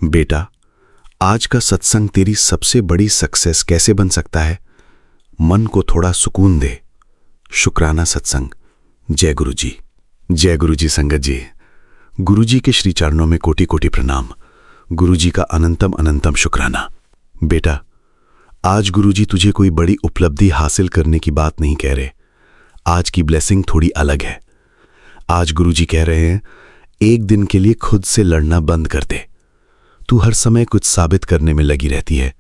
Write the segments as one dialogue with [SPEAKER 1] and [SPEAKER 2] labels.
[SPEAKER 1] बेटा, आज का सत्संग तेरी सबसे बड़ी सक्सेस कैसे बन सकता है? मन को थोड़ा सुकून दे। शुक्राना सत्संग। जय गुरु जी। जय गुरु जी। संगत जी, गुरु जी के श्री चरणों में कोटि कोटि प्रणाम। गुरु जी का अनंतम अनंतम शुक्राना। बेटा, आज गुरु जी तुझे कोई बड़ी उपलब्धि हासिल करने की बात नहीं कह रहे। आज की ब्लेसिंग थोड़ी अलग है। आज गुरु जी कह रहे हैं, एक दिन के लिए खुद से लड़ना बंद कर दे। तू हर समय कुछ साबित करने में लगी रहती है।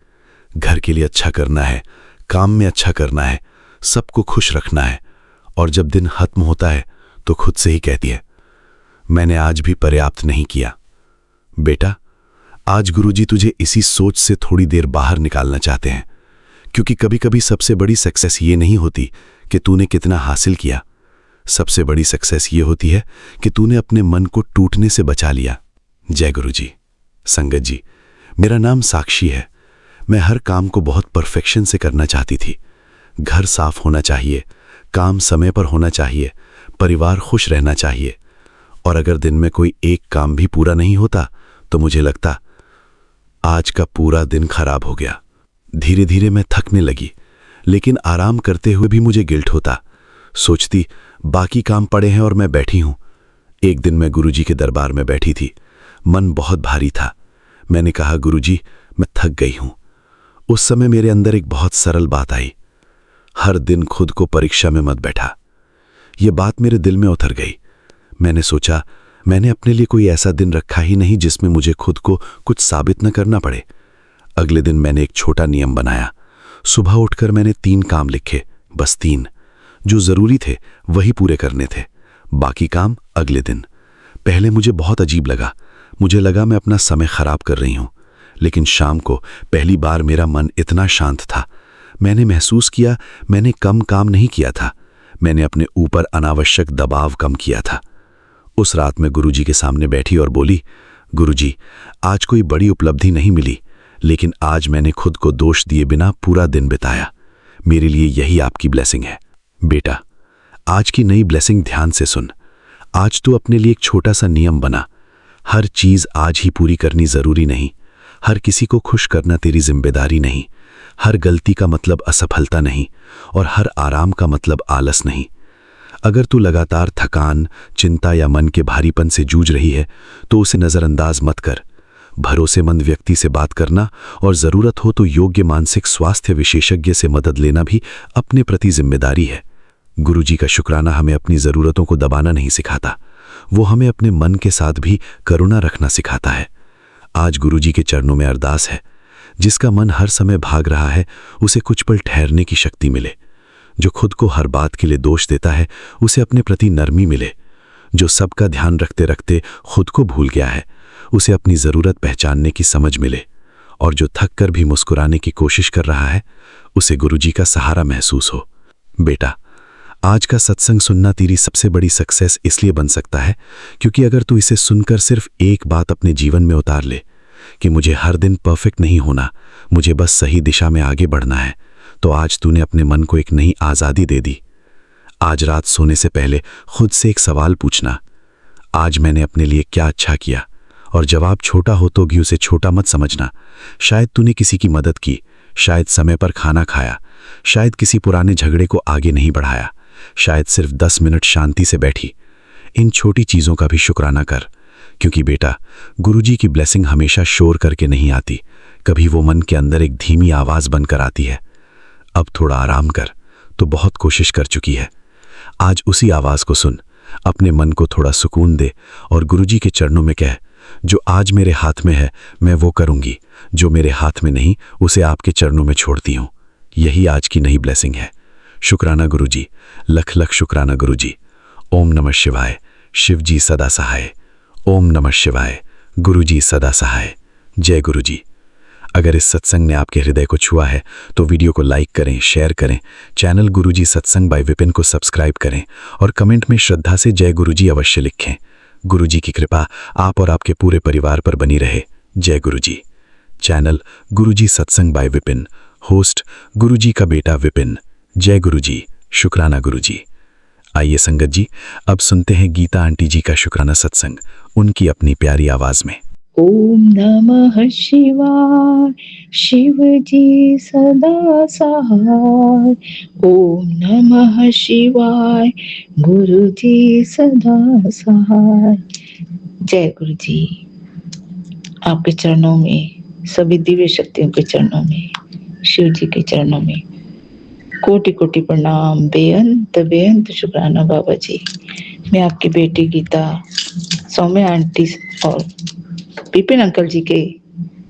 [SPEAKER 1] घर के लिए अच्छा करना है, काम में अच्छा करना है, सबको खुश रखना है, और जब दिन खत्म होता है तो खुद से ही कहती है, मैंने आज भी पर्याप्त नहीं किया। बेटा, आज गुरुजी तुझे इसी सोच से थोड़ी देर बाहर निकालना चाहते हैं, क्योंकि कभी कभी सबसे बड़ी सक्सेस ये नहीं होती कि तूने कितना हासिल किया। सबसे बड़ी सक्सेस ये होती है कि तूने अपने मन को टूटने से बचा लिया। जय गुरु जी। संगत जी, मेरा नाम साक्षी है। मैं हर काम को बहुत परफेक्शन से करना चाहती थी। घर साफ होना चाहिए, काम समय पर होना चाहिए, परिवार खुश रहना चाहिए, और अगर दिन में कोई एक काम भी पूरा नहीं होता तो मुझे लगता आज का पूरा दिन खराब हो गया। धीरे धीरे मैं थकने लगी, लेकिन आराम करते हुए भी मुझे गिल्ट होता। सोचती बाकी काम पड़े हैं और मैं बैठी हूं। एक दिन मैं गुरुजी के दरबार में बैठी थी। मन बहुत भारी था। मैंने कहा, गुरुजी, मैं थक गई हूं। उस समय मेरे अंदर एक बहुत सरल बात आई, हर दिन खुद को परीक्षा में मत बैठा। यह बात मेरे दिल में उतर गई। मैंने सोचा, मैंने अपने लिए कोई ऐसा दिन रखा ही नहीं जिसमें मुझे खुद को कुछ साबित न करना पड़े। अगले दिन मैंने एक छोटा नियम बनाया। सुबह उठकर मैंने 3 काम लिखे, बस 3। जो जरूरी थे वही पूरे करने थे, बाकी काम अगले दिन। पहले मुझे बहुत अजीब लगा। मुझे लगा मैं अपना समय खराब कर रही हूं, लेकिन शाम को पहली बार मेरा मन इतना शांत था। मैंने महसूस किया मैंने कम काम नहीं किया था, मैंने अपने ऊपर अनावश्यक दबाव कम किया था। उस रात मैं गुरुजी के सामने बैठी और बोली, गुरुजी, आज कोई बड़ी उपलब्धि नहीं मिली, लेकिन आज मैंने खुद को दोष दिए बिना पूरा दिन बिताया। मेरे लिए यही आपकी ब्लेसिंग है। बेटा, आज की नई ब्लेसिंग ध्यान से सुन। आज तू अपने लिए एक छोटा सा नियम बना। हर चीज आज ही पूरी करनी जरूरी नहीं। हर किसी को खुश करना तेरी जिम्मेदारी नहीं। हर गलती का मतलब असफलता नहीं, और हर आराम का मतलब आलस नहीं। अगर तू लगातार थकान, चिंता या मन के भारीपन से जूझ रही है तो उसे नजरअंदाज मत कर। भरोसेमंद व्यक्ति से बात करना और जरूरत हो तो योग्य मानसिक स्वास्थ्य विशेषज्ञ से मदद लेना भी अपने प्रति जिम्मेदारी है। गुरुजी का शुक्राना हमें अपनी जरूरतों को दबाना नहीं सिखाता, वो हमें अपने मन के साथ भी करुणा रखना सिखाता है। आज गुरुजी के चरणों में अरदास है, जिसका मन हर समय भाग रहा है उसे कुछ पल ठहरने की शक्ति मिले। जो खुद को हर बात के लिए दोष देता है उसे अपने प्रति नरमी मिले। जो सबका ध्यान रखते रखते खुद को भूल गया है उसे अपनी जरूरत पहचानने की समझ मिले। और जो थक कर भी मुस्कुराने की कोशिश कर रहा है उसे गुरुजी का सहारा महसूस हो। बेटा, आज का सत्संग सुनना तेरी सबसे बड़ी सक्सेस इसलिए बन सकता है क्योंकि अगर तू इसे सुनकर सिर्फ एक बात अपने जीवन में उतार ले कि मुझे हर दिन परफेक्ट नहीं होना, मुझे बस सही दिशा में आगे बढ़ना है, तो आज तूने अपने मन को एक नई आज़ादी दे दी। आज रात सोने से पहले खुद से एक सवाल पूछना, आज मैंने अपने लिए क्या अच्छा किया? और जवाब छोटा हो तो भी उसे छोटा मत समझना। शायद तूने किसी की मदद की, शायद समय पर खाना खाया, शायद किसी पुराने झगड़े को आगे नहीं बढ़ाया, शायद सिर्फ 10 मिनट शांति से बैठी। इन छोटी चीजों का भी शुक्राना कर, क्योंकि बेटा, गुरुजी की ब्लेसिंग हमेशा शोर करके नहीं आती, कभी वो मन के अंदर एक धीमी आवाज बनकर आती है। अब थोड़ा आराम कर, तो बहुत कोशिश कर चुकी है। आज उसी आवाज को सुन, अपने मन को थोड़ा सुकून दे और गुरुजी के चरणों में कह, जो आज मेरे हाथ में है मैं वो करूंगी, जो मेरे हाथ में नहीं उसे आपके चरणों में छोड़ती हूं। यही आज की नई ब्लेसिंग है। शुक्राना गुरुजी, लख लख शुक्राना गुरुजी। ओम नमः शिवाय। शिव जी सदा सहाय। ओम नमः शिवाय। गुरुजी सदा सहाय। जय गुरुजी। अगर इस सत्संग ने आपके हृदय को छुआ है तो वीडियो को लाइक करें, शेयर करें, चैनल गुरुजी सत्संग बाय विपिन को सब्सक्राइब करें और कमेंट में श्रद्धा से जय गुरुजी अवश्य लिखें। गुरुजी की कृपा आप और आपके पूरे परिवार पर बनी रहे। जय गुरुजी। चैनल गुरुजी सत्संग बाय विपिन, होस्ट गुरुजी का बेटा विपिन। जय गुरुजी। शुक्राना गुरुजी। आइए संगत जी, अब सुनते हैं गीता आंटी जी का शुक्राना सत्संग, उनकी अपनी प्यारी आवाज में।
[SPEAKER 2] ओम नमः शिवाय, शिव जी सदा सहाय। ओम नमः शिवाय, गुरु जी सदा सहाय। जय गुरु जी। आपके चरणों में, सभी दिव्य शक्तियों के चरणों में, शिव जी के चरणों में कोटि कोटि प्रणाम। बेअंत बेअंत शुक्राना बाबा जी। मैं आपकी बेटी गीता, सौम्या आंटी और विपिन अंकल जी के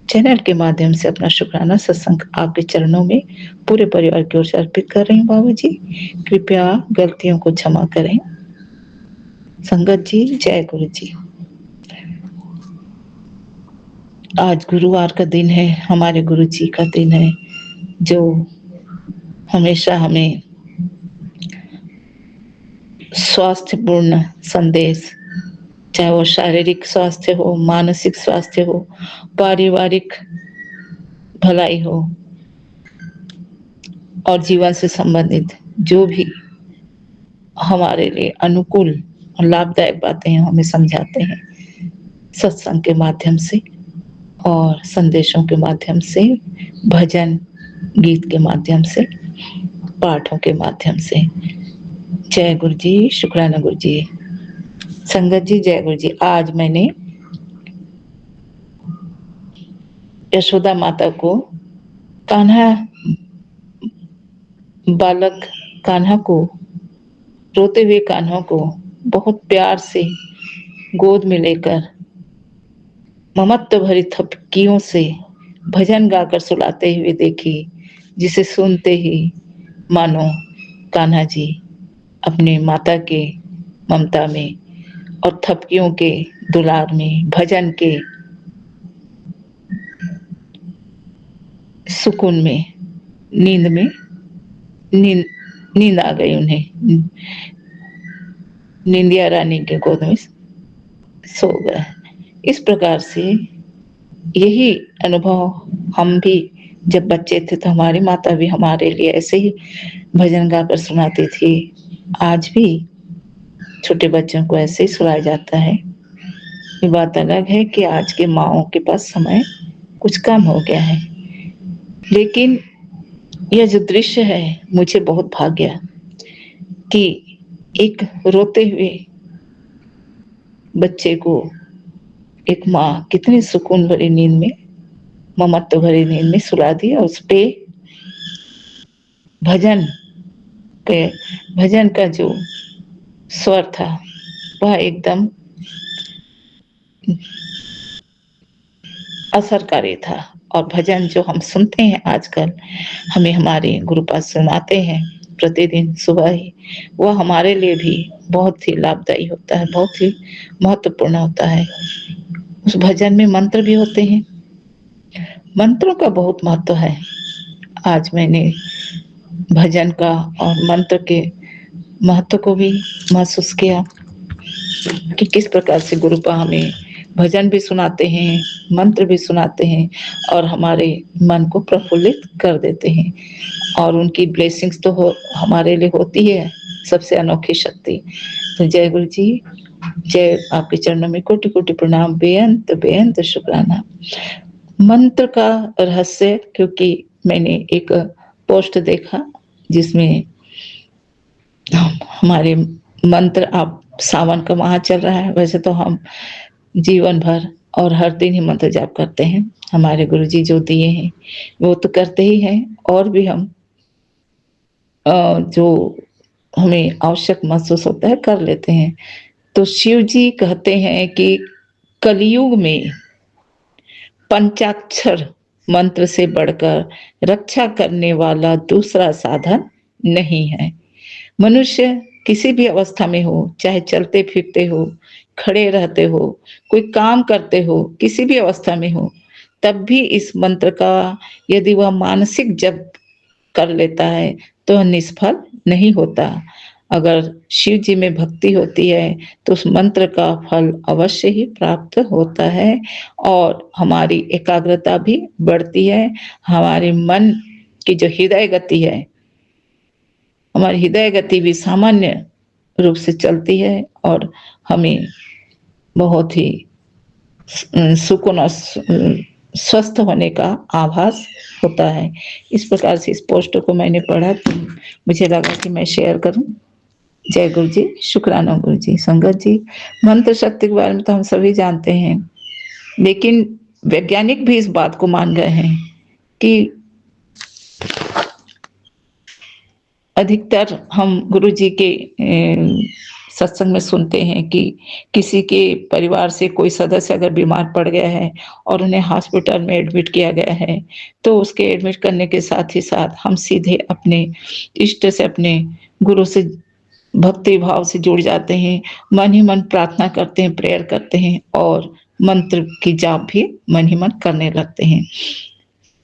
[SPEAKER 2] चैनल के माध्यम से अपना शुक्राना सत्संग आपके चरणों में पूरे परिवार की ओर से अर्पित कर रही हूँ बाबा जी। कृपया गलतियों को क्षमा करें। संगत जी, जय गुरु जी। आज गुरुवार का दिन है, हमारे गुरु जी का दिन है, जो हमेशा हमें स्वास्थ्यपूर्ण संदेश, चाहे वो शारीरिक स्वास्थ्य हो, मानसिक स्वास्थ्य हो, पारिवारिक भलाई हो और जीवन से संबंधित जो भी हमारे लिए अनुकूल और लाभदायक बातें हैं, हमें समझाते हैं सत्संग के माध्यम से और संदेशों के माध्यम से, भजन गीत के माध्यम से, पाठों के माध्यम से। जय गुरु जी, शुक्राना गुरु जी। संगत जी, जय गुरु जी। आज मैंने यशोदा माता को, कान्हा बालक कान्हा को, रोते हुए कान्हा को बहुत प्यार से गोद में लेकर ममत्व भरी थपकियों से भजन गाकर सुलाते हुए देखी, जिसे सुनते ही मानो कान्हा जी अपने माता के ममता में और थपकियों के दुलार में, भजन के सुकून में, नींद में नींद आ गई उन्हें, निंदिया रानी के गोद में सो गए। इस प्रकार से यही अनुभव हम भी जब बच्चे थे तो हमारी माता भी हमारे लिए ऐसे ही भजन गाकर सुनाती थी। आज भी छोटे बच्चों को ऐसे ही सुनाया जाता है। ये बात अलग है कि आज के माँओं के पास समय कुछ कम हो गया है, लेकिन यह जो दृश्य है, मुझे बहुत भाग गया कि एक रोते हुए बच्चे को एक माँ कितनी सुकून भरी नींद में, ममत्व भरी नींद में सुला दिया। उस पे भजन का जो स्वर था वह एकदम असरकारी था। और भजन जो हम सुनते हैं आजकल, हमें हमारे गुरुपाद सुनाते हैं प्रतिदिन सुबह ही, वह हमारे लिए भी बहुत ही लाभदायी होता है, बहुत ही महत्वपूर्ण होता है। उस भजन में मंत्र भी होते हैं, मंत्रों का बहुत महत्व है। आज मैंने भजन का और मंत्र के महत्व को भी महसूस किया कि किस प्रकार से गुरुपा हमें भजन भी सुनाते हैं, मंत्र भी सुनाते हैं और हमारे मन को प्रफुल्लित कर देते हैं। और उनकी ब्लेसिंग्स तो हमारे लिए होती है सबसे अनोखी शक्ति। तो जय गुरु जी, जय। आपके चरणों में कोटि कोटि प्रणाम, बेअंत बेअंत शुक्राना। मंत्र का रहस्य, क्योंकि मैंने एक पोस्ट देखा जिसमें हमारे मंत्र, आप सावन का माह चल रहा है, वैसे तो हम जीवन भर और हर दिन ही मंत्र जाप करते हैं, हमारे गुरुजी जो दिए हैं वो तो करते ही हैं, और भी हम जो हमें आवश्यक महसूस होता है कर लेते हैं। तो शिव जी कहते हैं कि कलयुग में पंचाक्षर मंत्र से बढ़कर रक्षा करने वाला दूसरा साधन नहीं है। मनुष्य किसी भी अवस्था में हो, चाहे चलते फिरते हो, खड़े रहते हो, कोई काम करते हो, किसी भी अवस्था में हो, तब भी इस मंत्र का यदि वह मानसिक जप कर लेता है तो निष्फल नहीं होता। अगर शिव जी में भक्ति होती है तो उस मंत्र का फल अवश्य ही प्राप्त होता है और हमारी एकाग्रता भी बढ़ती है। हमारे मन की जो हृदय गति है, हमारी हृदय गति भी सामान्य रूप से चलती है और हमें बहुत ही सुकून और स्वस्थ होने का आभास होता है। इस प्रकार से इस पोस्ट को मैंने पढ़ा तो मुझे लगा कि मैं शेयर करूं। जय गुरु जी, शुक्राना गुरु जी। संगत जी, मंत्र शक्ति के बारे में तो हम सभी जानते हैं, लेकिन वैज्ञानिक भी इस बात को मान गए हैं कि अधिकतर हम गुरु जी के सत्संग में सुनते हैं कि किसी के परिवार से कोई सदस्य अगर बीमार पड़ गया है और उन्हें हॉस्पिटल में एडमिट किया गया है, तो उसके एडमिट करने के साथ ही साथ हम सीधे अपने इष्ट से, अपने गुरु से भक्ति भाव से जुड़ जाते हैं। मन ही मन प्रार्थना करते हैं, प्रेयर करते हैं और मंत्र की जाप भी मन ही मन करने लगते हैं।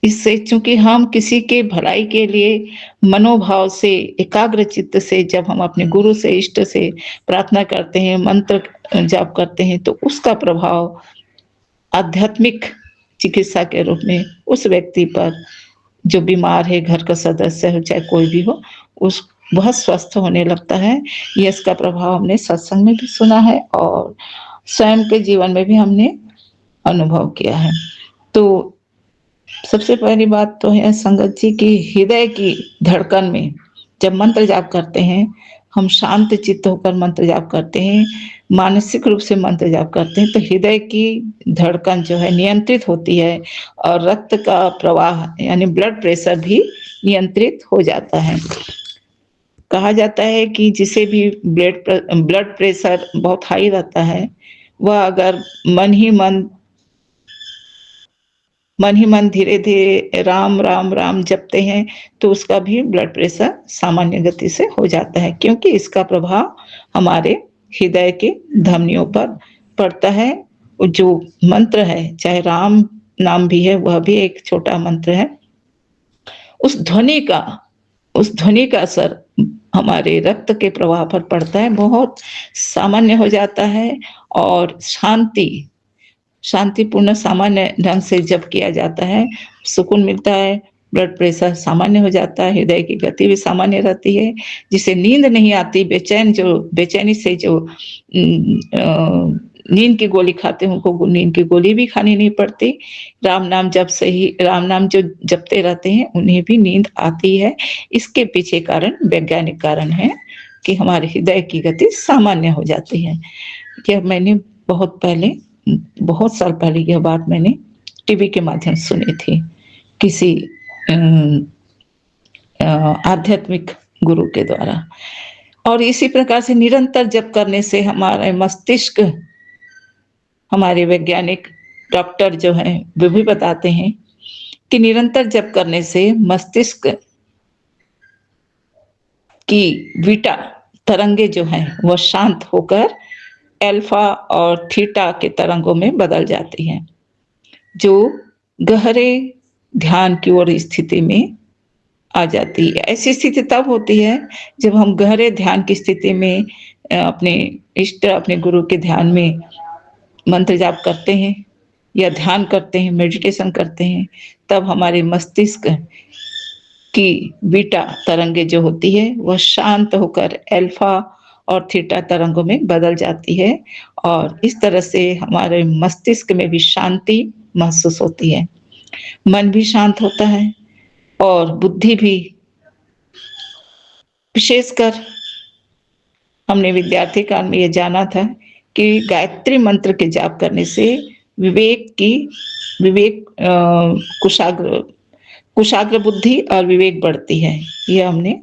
[SPEAKER 2] इससे चूंकि हम किसी के भलाई के लिए मनोभाव से, एकाग्र चित्त से जब हम अपने गुरु से, इष्ट से प्रार्थना करते हैं, मंत्र जाप करते हैं, तो उसका प्रभाव आध्यात्मिक चिकित्सा के रूप में उस व्यक्ति पर, जो बीमार है, घर का सदस्य हो चाहे कोई भी हो, उस बहुत स्वस्थ होने लगता है। ये इसका प्रभाव हमने सत्संग में भी सुना है और स्वयं के जीवन में भी हमने अनुभव किया है। तो सबसे पहली बात तो है संगत जी की हृदय की धड़कन में जब मंत्र जाप करते हैं, हम शांत चित्त होकर मंत्र जाप करते हैं, मानसिक रूप से मंत्र जाप करते हैं, तो हृदय की धड़कन जो है नियंत्रित होती है और रक्त का प्रवाह यानी ब्लड प्रेशर भी नियंत्रित हो जाता है। कहा जाता है कि जिसे भी ब्लड प्रेशर बहुत हाई रहता है, वह अगर मन ही मन धीरे धीरे राम राम राम जपते हैं, तो उसका भी ब्लड प्रेशर सामान्य गति से हो जाता है, क्योंकि इसका प्रभाव हमारे हृदय के धमनियों पर पड़ता है। जो मंत्र है, चाहे राम नाम भी है, वह भी एक छोटा मंत्र है, उस ध्वनि का असर हमारे रक्त के प्रवाह पर पड़ता है, बहुत सामान्य हो जाता है और शांतिपूर्ण सामान्य ढंग से जब किया जाता है, सुकून मिलता है, ब्लड प्रेशर सामान्य हो जाता है, हृदय की गति भी सामान्य रहती है, जिसे नींद नहीं आती, बेचैनी से जो नींद की गोली खाते हैं, उनको नींद की गोली भी खानी नहीं पड़ती। राम नाम जो जपते रहते हैं, उन्हें भी नींद आती है। इसके पीछे वैज्ञानिक कारण है कि हमारे हृदय की गति सामान्य हो जाती है। यह मैंने बहुत साल पहले यह बात मैंने टीवी के माध्यम से सुनी थी, किसी आध्यात्मिक गुरु के द्वारा। और इसी प्रकार से निरंतर जप करने से हमारे मस्तिष्क, हमारे वैज्ञानिक डॉक्टर जो हैं वो भी बताते हैं कि निरंतर जप करने से मस्तिष्क की बीटा तरंगे जो हैं वह शांत होकर अल्फा और थीटा के तरंगों में बदल जाती हैं, जो गहरे ध्यान की ओर स्थिति में आ जाती है। ऐसी स्थिति तब होती है जब हम गहरे ध्यान की स्थिति में अपने गुरु के ध्यान में मंत्र जाप करते हैं या ध्यान करते हैं, मेडिटेशन करते हैं, तब हमारे मस्तिष्क की बीटा तरंगे जो होती है वह शांत होकर अल्फा और थीटा तरंगों में बदल जाती है और इस तरह से हमारे मस्तिष्क में भी शांति महसूस होती है, मन भी शांत होता है और बुद्धि भी। विशेषकर हमने विद्यार्थी काल में ये जाना था कि गायत्री मंत्र के जाप करने से कुशाग्र बुद्धि और विवेक बढ़ती है। यह हमने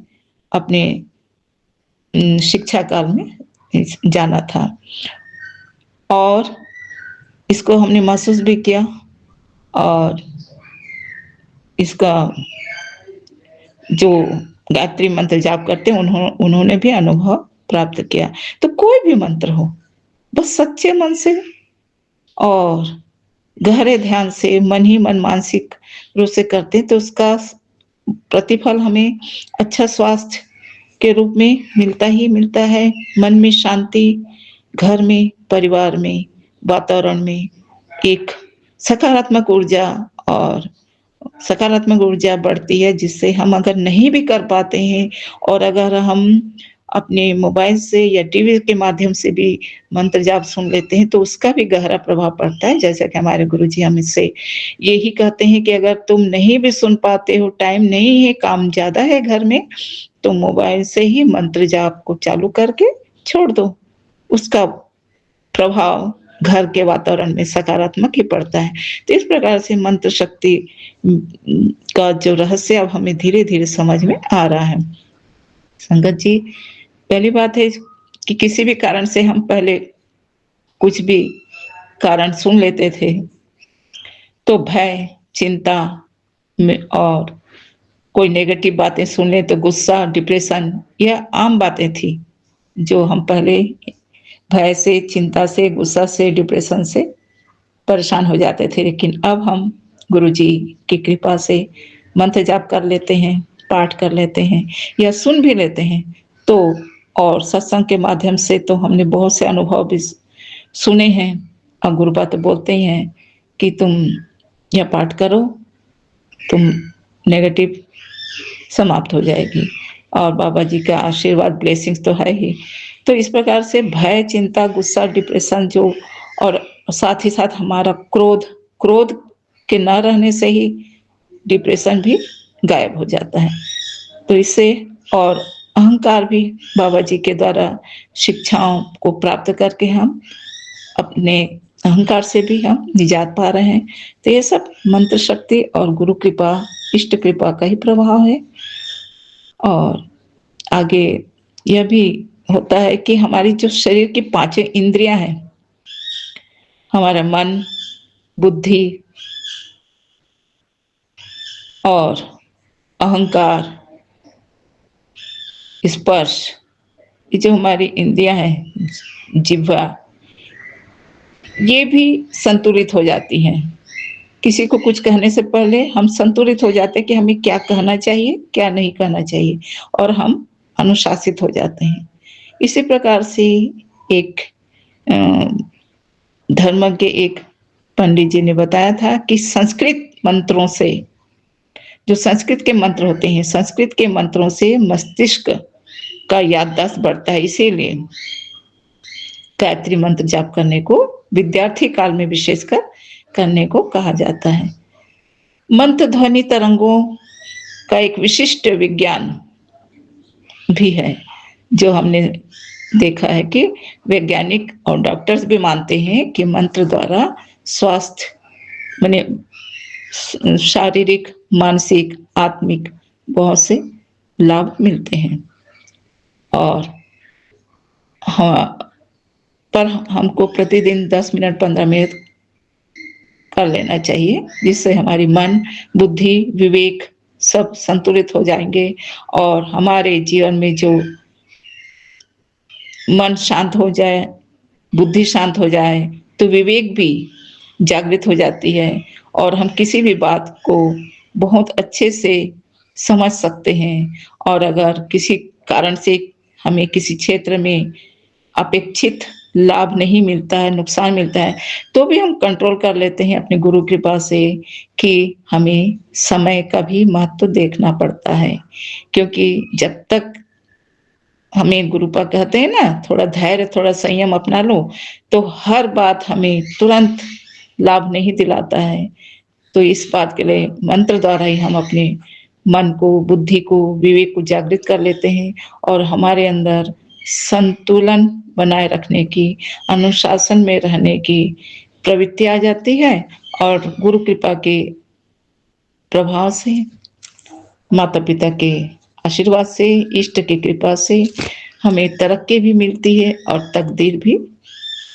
[SPEAKER 2] अपने शिक्षा काल में जाना था और इसको हमने महसूस भी किया और इसका जो गायत्री मंत्र जाप करते हैं उन्होंने भी अनुभव प्राप्त किया। तो कोई भी मंत्र हो, बस सच्चे मन से और गहरे ध्यान से मन ही मन मानसिक रूप से करते हैं तो उसका प्रतिफल हमें अच्छा स्वास्थ्य के रूप में मिलता ही मिलता है। मन में शांति, घर में, परिवार में, वातावरण में एक सकारात्मक ऊर्जा बढ़ती है, जिससे हम अगर नहीं भी कर पाते हैं और अगर हम अपने मोबाइल से या टीवी के माध्यम से भी मंत्र जाप सुन लेते हैं तो उसका भी गहरा प्रभाव पड़ता है। जैसा कि हमारे गुरुजी हमसे यही कहते हैं कि अगर तुम नहीं भी सुन पाते हो, टाइम नहीं है, काम ज़्यादा है घर में, तो मोबाइल से ही मंत्र जाप को चालू करके छोड़ दो। उसका प्रभाव घर के वातावरण में सकारात्मक ही पड़ता है। तो इस प्रकार से मंत्र शक्ति का जो रहस्य अब हमें धीरे-धीरे समझ में आ रहा है। संगत जी, पहली बात है कि किसी भी कारण से हम पहले कुछ भी कारण सुन लेते थे, तो भय, चिंता में और कोई नेगेटिव बातें सुन लें तो गुस्सा, डिप्रेशन, यह आम बातें थी, जो हम पहले भय से, चिंता से, गुस्सा से, डिप्रेशन से परेशान हो जाते थे। लेकिन अब हम गुरुजी की कृपा से मंत्र जाप कर लेते हैं, पाठ कर लेते हैं या सुन भी लेते हैं, तो और सत्संग के माध्यम से तो हमने बहुत से अनुभव भी सुने हैं और गुरुबा तो बोलते ही हैं कि तुम यह पाठ करो, तुम नेगेटिव समाप्त हो जाएगी और बाबा जी का आशीर्वाद, ब्लेसिंग्स तो है ही। तो इस प्रकार से भय, चिंता, गुस्सा, डिप्रेशन जो और साथ ही साथ हमारा क्रोध के न रहने से ही डिप्रेशन भी गायब हो जाता है। तो इससे और अहंकार भी बाबा जी के द्वारा शिक्षाओं को प्राप्त करके हम अपने अहंकार से भी हम निजात पा रहे हैं। तो ये सब मंत्र शक्ति और गुरु कृपा, इष्ट कृपा का ही प्रभाव है। और आगे यह भी होता है कि हमारी जो शरीर की 5 इंद्रियां हैं, हमारा मन, बुद्धि और अहंकार, स्पर्श, ये जो हमारी इंद्रियां हैं, जिह्वा, ये भी संतुलित हो जाती हैं। किसी को कुछ कहने से पहले हम संतुलित हो जाते हैं कि हमें क्या कहना चाहिए, क्या नहीं कहना चाहिए, और हम अनुशासित हो जाते हैं। इसी प्रकार से एक धर्म के एक पंडित जी ने बताया था कि संस्कृत मंत्रों से, जो संस्कृत के मंत्र होते हैं, संस्कृत के मंत्रों से मस्तिष्क का याददाश्त बढ़ता है। इसीलिए गायत्री मंत्र जाप करने को विद्यार्थी काल में विशेषकर करने को कहा जाता है। मंत्र ध्वनि तरंगों का एक विशिष्ट विज्ञान भी है, जो हमने देखा है कि वैज्ञानिक और डॉक्टर्स भी मानते हैं कि मंत्र द्वारा स्वास्थ्य माने शारीरिक, मानसिक, आत्मिक बहुत से लाभ मिलते हैं। और हाँ, पर हमको प्रतिदिन 10 मिनट 15 मिनट कर लेना चाहिए, जिससे हमारी मन, बुद्धि, विवेक सब संतुलित हो जाएंगे और हमारे जीवन में जो मन शांत हो जाए, बुद्धि शांत हो जाए, तो विवेक भी जागृत हो जाती है और हम किसी भी बात को बहुत अच्छे से समझ सकते हैं। और अगर किसी कारण से हमें किसी क्षेत्र में अपेक्षित लाभ नहीं मिलता है, नुकसान मिलता है, तो भी हम कंट्रोल कर लेते हैं अपने गुरु कृपा से कि हमें समय का भी महत्व देखना पड़ता है। क्योंकि जब तक हमें गुरुपा कहते हैं ना, थोड़ा धैर्य, थोड़ा संयम अपना लो, तो हर बात हमें तुरंत लाभ नहीं दिलाता है। तो इस बात के लिए मंत्र द्वारा ही हम अपने मन को, बुद्धि को, विवेक को जागृत कर लेते हैं और हमारे अंदर संतुलन बनाए रखने की, अनुशासन में रहने की प्रवृत्ति आ जाती है। और गुरु कृपा के प्रभाव से, माता पिता के आशीर्वाद से, इष्ट की कृपा से हमें तरक्की भी मिलती है और तकदीर भी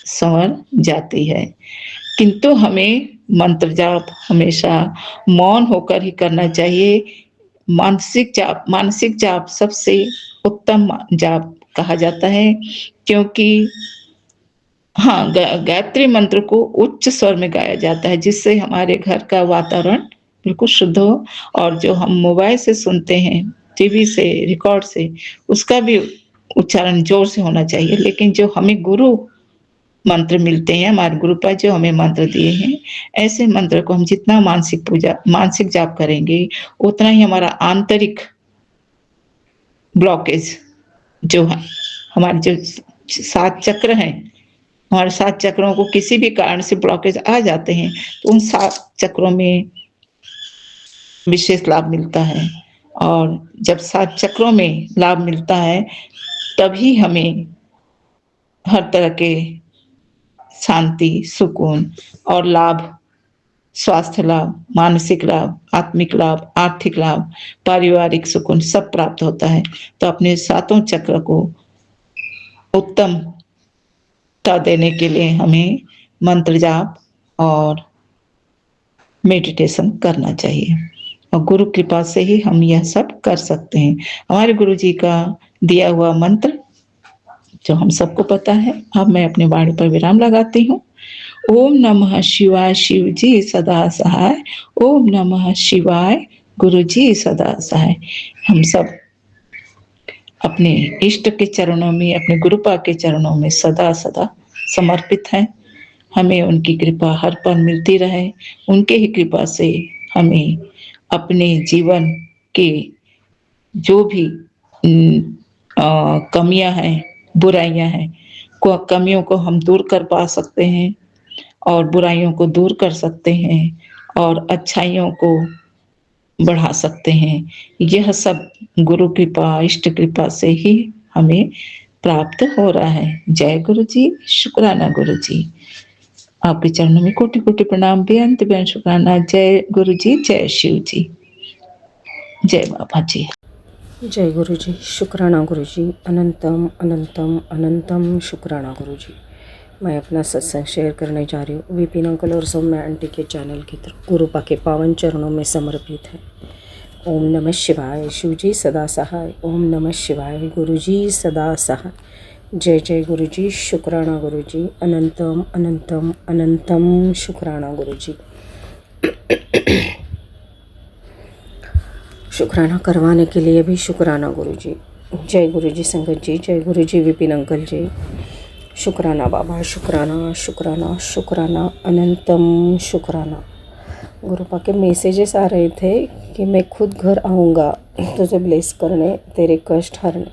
[SPEAKER 2] संवर जाती है। किंतु हमें मंत्र जाप हमेशा मौन होकर ही करना चाहिए। मानसिक जाप सबसे उत्तम जाप कहा जाता है, क्योंकि हाँ, गायत्री मंत्र को उच्च स्वर में गाया जाता है, जिससे हमारे घर का वातावरण बिल्कुल शुद्ध हो। और जो हम मोबाइल से सुनते हैं, टीवी से, रिकॉर्ड से, उसका भी उच्चारण जोर से होना चाहिए। लेकिन जो हमें गुरु मंत्र मिलते हैं, हमारे गुरुपा जो हमें मंत्र दिए हैं, ऐसे मंत्र को हम जितना मानसिक जाप करेंगे, उतना ही हमारा आंतरिक ब्लॉकेज जो हमारे जो 7 चक्र हैं, हमारे 7 चक्रों को किसी भी कारण से ब्लॉकेज आ जाते हैं, तो उन 7 चक्रों में विशेष लाभ मिलता है। और जब 7 चक्रों में लाभ मिलता है, तभी हमें हर तरह के शांति, सुकून और लाभ, स्वास्थ्य लाभ, मानसिक लाभ, आत्मिक लाभ, आर्थिक लाभ, पारिवारिक सुकून सब प्राप्त होता है। तो अपने 7 चक्र को उत्तमता देने के लिए हमें मंत्र जाप और मेडिटेशन करना चाहिए, और गुरु कृपा से ही हम यह सब कर सकते हैं। हमारे गुरु जी का दिया हुआ मंत्र जो हम सबको पता है, अब मैं अपनी वाणी पर विराम लगाती हूँ। ओम नमः शिवाय, शिव जी सदा सहाय। ओम नमः शिवाय, गुरु जी सदा सहाय। हम सब अपने इष्ट के चरणों में, अपने गुरुपा के चरणों में सदा सदा समर्पित हैं। हमें उनकी कृपा हर पल मिलती रहे। उनके ही कृपा से हमें अपने जीवन के जो भी कमियां हैं, बुराइयां हैं, कमियों को हम दूर कर पा सकते हैं, और बुराइयों को दूर कर सकते हैं, और अच्छाइयों को बढ़ा सकते हैं। यह सब गुरु कृपा, इष्ट कृपा से ही हमें प्राप्त हो रहा है। जय गुरु जी, शुक्राना गुरु जी। आपके चरणों में कोटि कोटि प्रणाम, बेअंत बेअंत शुक्राना। जय गुरु जी, जय शिव जी, जय बाबा जी।
[SPEAKER 3] जय गुरु जी, शुक्राना गुरु जी, अनंतम अनंतम अनंतम शुक्राना गुरु जी। मैं अपना सत्संग शेयर करने जा रही हूँ विपिन अंकल और सौम्या आंटी के चैनल की तरफ। गुरुपा के पावन चरणों में समर्पित है। ओम नमः शिवाय, शिव जी सदा सहाय। ओम नमः शिवाय, गुरु जी सदा सहाय। जय जय गुरु जी, शुक्राना गुरु जी, अनंतम अनंतम अनंतम शुक्राना गुरु जी। शुक्राना करवाने के लिए भी शुक्राना गुरु जी। जय गुरु जी संगत जी, जय गुरु जी विपिन अंकल जी। शुक्राना बाबा, शुक्राना शुक्राना शुक्राना, अनंतम शुक्राना। गुरुपा के मैसेजेस आ रहे थे कि मैं खुद घर आऊँगा तुझे ब्लेस करने, तेरे कष्ट हरने।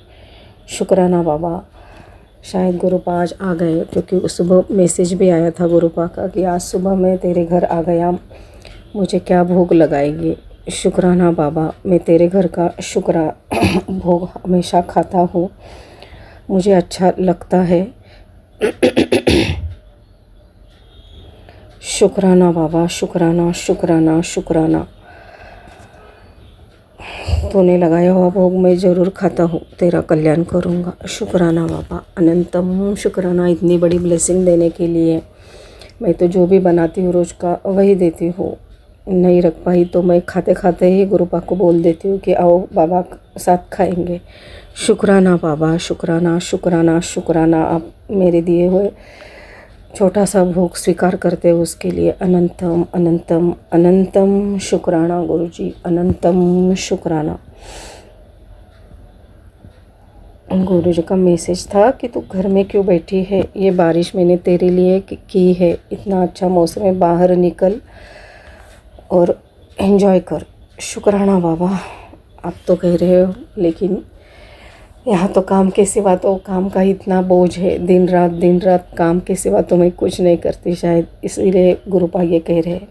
[SPEAKER 3] शुक्राना बाबा। शायद गुरुपा आज आ गए, क्योंकि सुबह मैसेज भी आया था गुरुपा का कि आज सुबह मैं तेरे घर आ गया, मुझे क्या भोग लगाएगी। शुक्राना बाबा, मैं तेरे घर का भोग हमेशा खाता हूँ, मुझे अच्छा लगता है। शुक्राना बाबा, शुक्राना शुक्राना शुक्राना। तूने लगाया हुआ भोग मैं ज़रूर खाता हूँ, तेरा कल्याण करूँगा। शुक्राना बाबा, अनंतम शुक्राना इतनी बड़ी ब्लेसिंग देने के लिए। मैं तो जो भी बनाती हूँ रोज़ का वही देती हूँ, नहीं रख पाई तो मैं खाते खाते ही गुरुपा को बोल देती हूँ कि आओ बाबा साथ खाएंगे। शुक्राना बाबा, शुक्राना शुक्राना शुक्राना। आप मेरे दिए हुए छोटा सा भोग स्वीकार करते हो उसके लिए अनंतम अनंतम अनंतम शुक्राना गुरु जी, अनंतम शुक्राना। गुरु जी का मैसेज था कि तू घर में क्यों बैठी है, ये बारिश मैंने तेरे लिए की है, इतना अच्छा मौसम है, बाहर निकल और एंजॉय कर। शुक्राना बाबा। आप तो कह रहे हो, लेकिन यहाँ तो काम के सिवा तो काम का इतना बोझ है, दिन रात काम के सिवा तो मैं कुछ नहीं करती, शायद इसीलिए गुरुपा ये कह रहे हैं।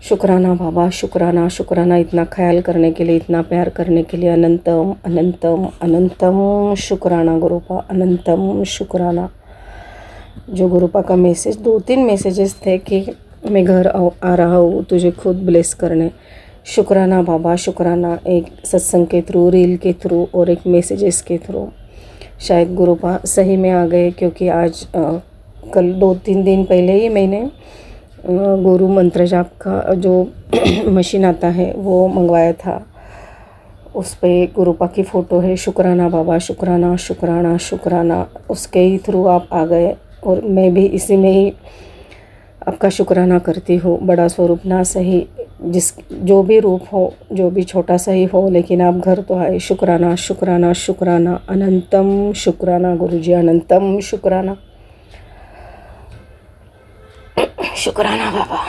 [SPEAKER 3] शुक्राना बाबा, शुक्राना शुक्राना, इतना ख्याल करने के लिए, इतना प्यार करने के लिए। अनंतम अनंतम अनंतम शुक्राना गुरुपा, अनंतम शुक्राना। जो गुरुपा का मैसेज, 2-3 मैसेजेस थे कि मैं घर आ रहा हूँ तुझे खुद ब्लेस करने। शुक्राना बाबा, शुक्राना। एक सत्संग के थ्रू, रील के थ्रू और एक मैसेजेस के थ्रू शायद गुरुपा सही में आ गए, क्योंकि आज कल 2-3 दिन पहले ही मैंने गुरु मंत्र जाप का जो मशीन आता है वो मंगवाया था। उस पर गुरुपा की फ़ोटो है। शुक्राना बाबा, शुक्राना शुक्राना शुक्राना। उसके ही थ्रू आप आ गए, और मैं भी इसी में ही आपका शुक्राना करती हूँ। बड़ा स्वरूप ना सही, जो भी रूप हो, जो भी छोटा सा ही हो, लेकिन आप घर तो आए। शुक्राना शुक्राना शुक्राना, अनंतम शुक्राना गुरु जी, अनंतम शुक्राना। शुक्राना बाबा।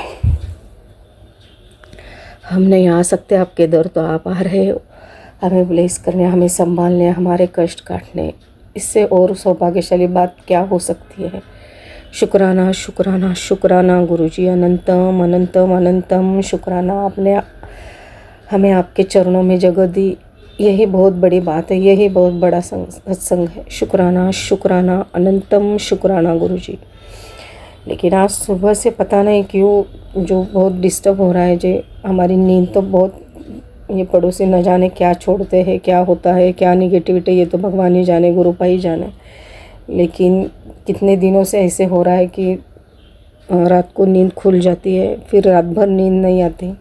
[SPEAKER 3] हम नहीं आ सकते आपके दर, तो आप आ रहे हो। हमें ब्लेस करने, हमें संभालने, हमारे कष्ट काटने। इससे और सौभाग्यशाली बात क्या हो सकती है। शुक्राना शुक्राना शुक्राना गुरुजी, अनंतम अनंतम अनंतम शुक्राना। आपने हमें आपके चरणों में जगह दी, यही बहुत बड़ी बात है, यही बहुत बड़ा सत्संग है। शुक्राना शुक्राना अनंतम शुक्राना गुरुजी। लेकिन आज सुबह से पता नहीं क्यों जो बहुत डिस्टर्ब हो रहा है जे, हमारी नींद तो बहुत, ये पड़ोसी न जाने क्या छोड़ते हैं, क्या होता है, क्या निगेटिविटी, ये तो भगवान ही जाने, गुरु ही जाने। लेकिन कितने दिनों से ऐसे हो रहा है कि रात को नींद खुल जाती है, फिर रात भर नींद नहीं आती।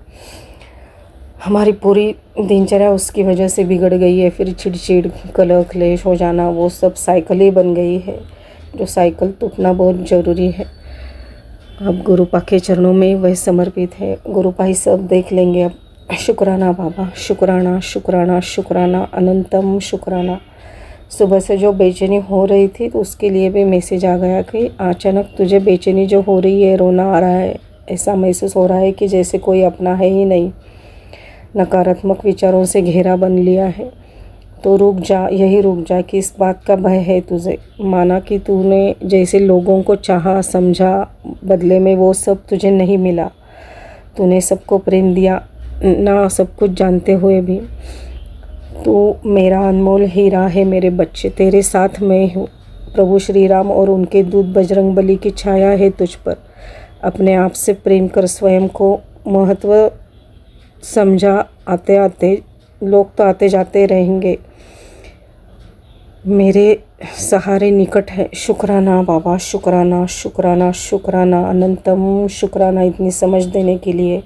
[SPEAKER 3] हमारी पूरी दिनचर्या उसकी वजह से बिगड़ गई है। फिर चिड़चिड़, कलह क्लेश हो जाना, वो सब साइकिल ही बन गई है, जो साइकिल टूटना बहुत ज़रूरी है। अब गुरुपा के चरणों में वह समर्पित है, गुरुपा ही सब देख लेंगे। अब शुक्राना बाबा, शुक्राना शुक्राना शुक्राना अनंतम शुक्राना। सुबह से जो बेचैनी हो रही थी तो उसके लिए भी मैसेज आ गया कि अचानक तुझे बेचैनी जो हो रही है, रोना आ रहा है, ऐसा महसूस हो रहा है कि जैसे कोई अपना है ही नहीं, नकारात्मक विचारों से घेरा बन लिया है। तो रुक जा, यही रुक जा कि इस बात का भय है तुझे। माना कि तूने जैसे लोगों को चाहा, समझा, बदले में वो सब तुझे नहीं मिला। तूने सबको प्रेम दिया ना, सब कुछ जानते हुए भी। तो मेरा अनमोल हीरा है मेरे बच्चे, तेरे साथ मैं हूँ। प्रभु श्री राम और उनके दूत बजरंग बली की छाया है तुझ पर। अपने आप से प्रेम कर, स्वयं को महत्व समझा। आते आते लोग तो आते जाते रहेंगे, मेरे सहारे निकट है। शुक्राना बाबा, शुक्राना शुक्राना शुक्राना अनंतम शुक्राना, इतनी समझ देने के लिए।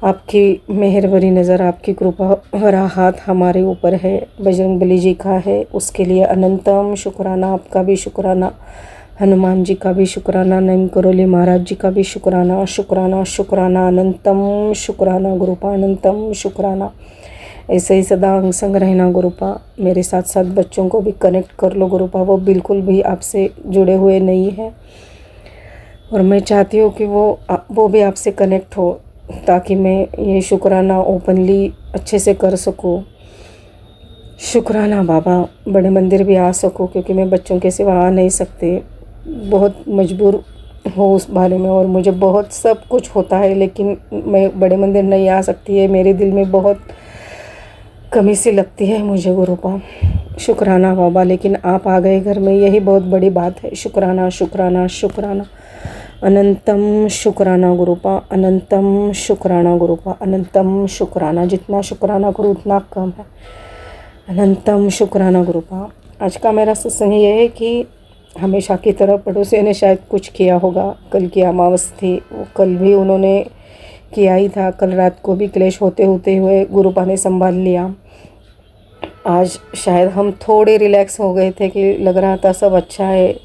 [SPEAKER 3] आपकी मेहरबानी नज़र, आपकी कृपा भरा हाथ हमारे ऊपर है, बजरंग बली जी का है, उसके लिए अनंतम शुक्राना। आपका भी शुक्राना, हनुमान जी का भी शुक्राना, नैम करोली महाराज जी का भी शुक्राना। शुक्राना शुक्राना अनंतम शुक्राना गुरुपा, अनंतम शुक्राना। ऐसे ही सदा अंग संग रहना गुरुपा। मेरे साथ साथ बच्चों को भी कनेक्ट कर लो गुरुपा, वो बिल्कुल भी आपसे जुड़े हुए नहीं हैं और मैं चाहती हूँ कि वो भी आपसे कनेक्ट हो, ताकि मैं ये शुक्राना ओपनली अच्छे से कर सकूँ। शुक्राना बाबा, बड़े मंदिर भी आ सकूँ, क्योंकि मैं बच्चों के सिवा आ नहीं सकते, बहुत मजबूर हो उस बारे में। और मुझे बहुत सब कुछ होता है, लेकिन मैं बड़े मंदिर नहीं आ सकती है, मेरे दिल में बहुत कमी सी लगती है मुझे गुरुपा। शुक्राना बाबा, लेकिन आप आ गए घर में, यही बहुत बड़ी बात है। शुक्राना शुक्राना शुक्राना अनंतम शुक्राना गुरुपा, अनंतम शुक्राना गुरुपा, अनंतम शुक्राना। जितना शुक्राना करूँ उतना कम है। अनंतम शुक्राना गुरुपा। आज का मेरा सत्संग ये है कि हमेशा की तरह पड़ोसी ने शायद कुछ किया होगा। कल की अमावस थी, वो कल भी उन्होंने किया ही था। कल रात को भी क्लेश होते होते हुए गुरुपा ने संभाल लिया। आज शायद हम थोड़े रिलैक्स हो गए थे कि लग रहा था सब अच्छा है,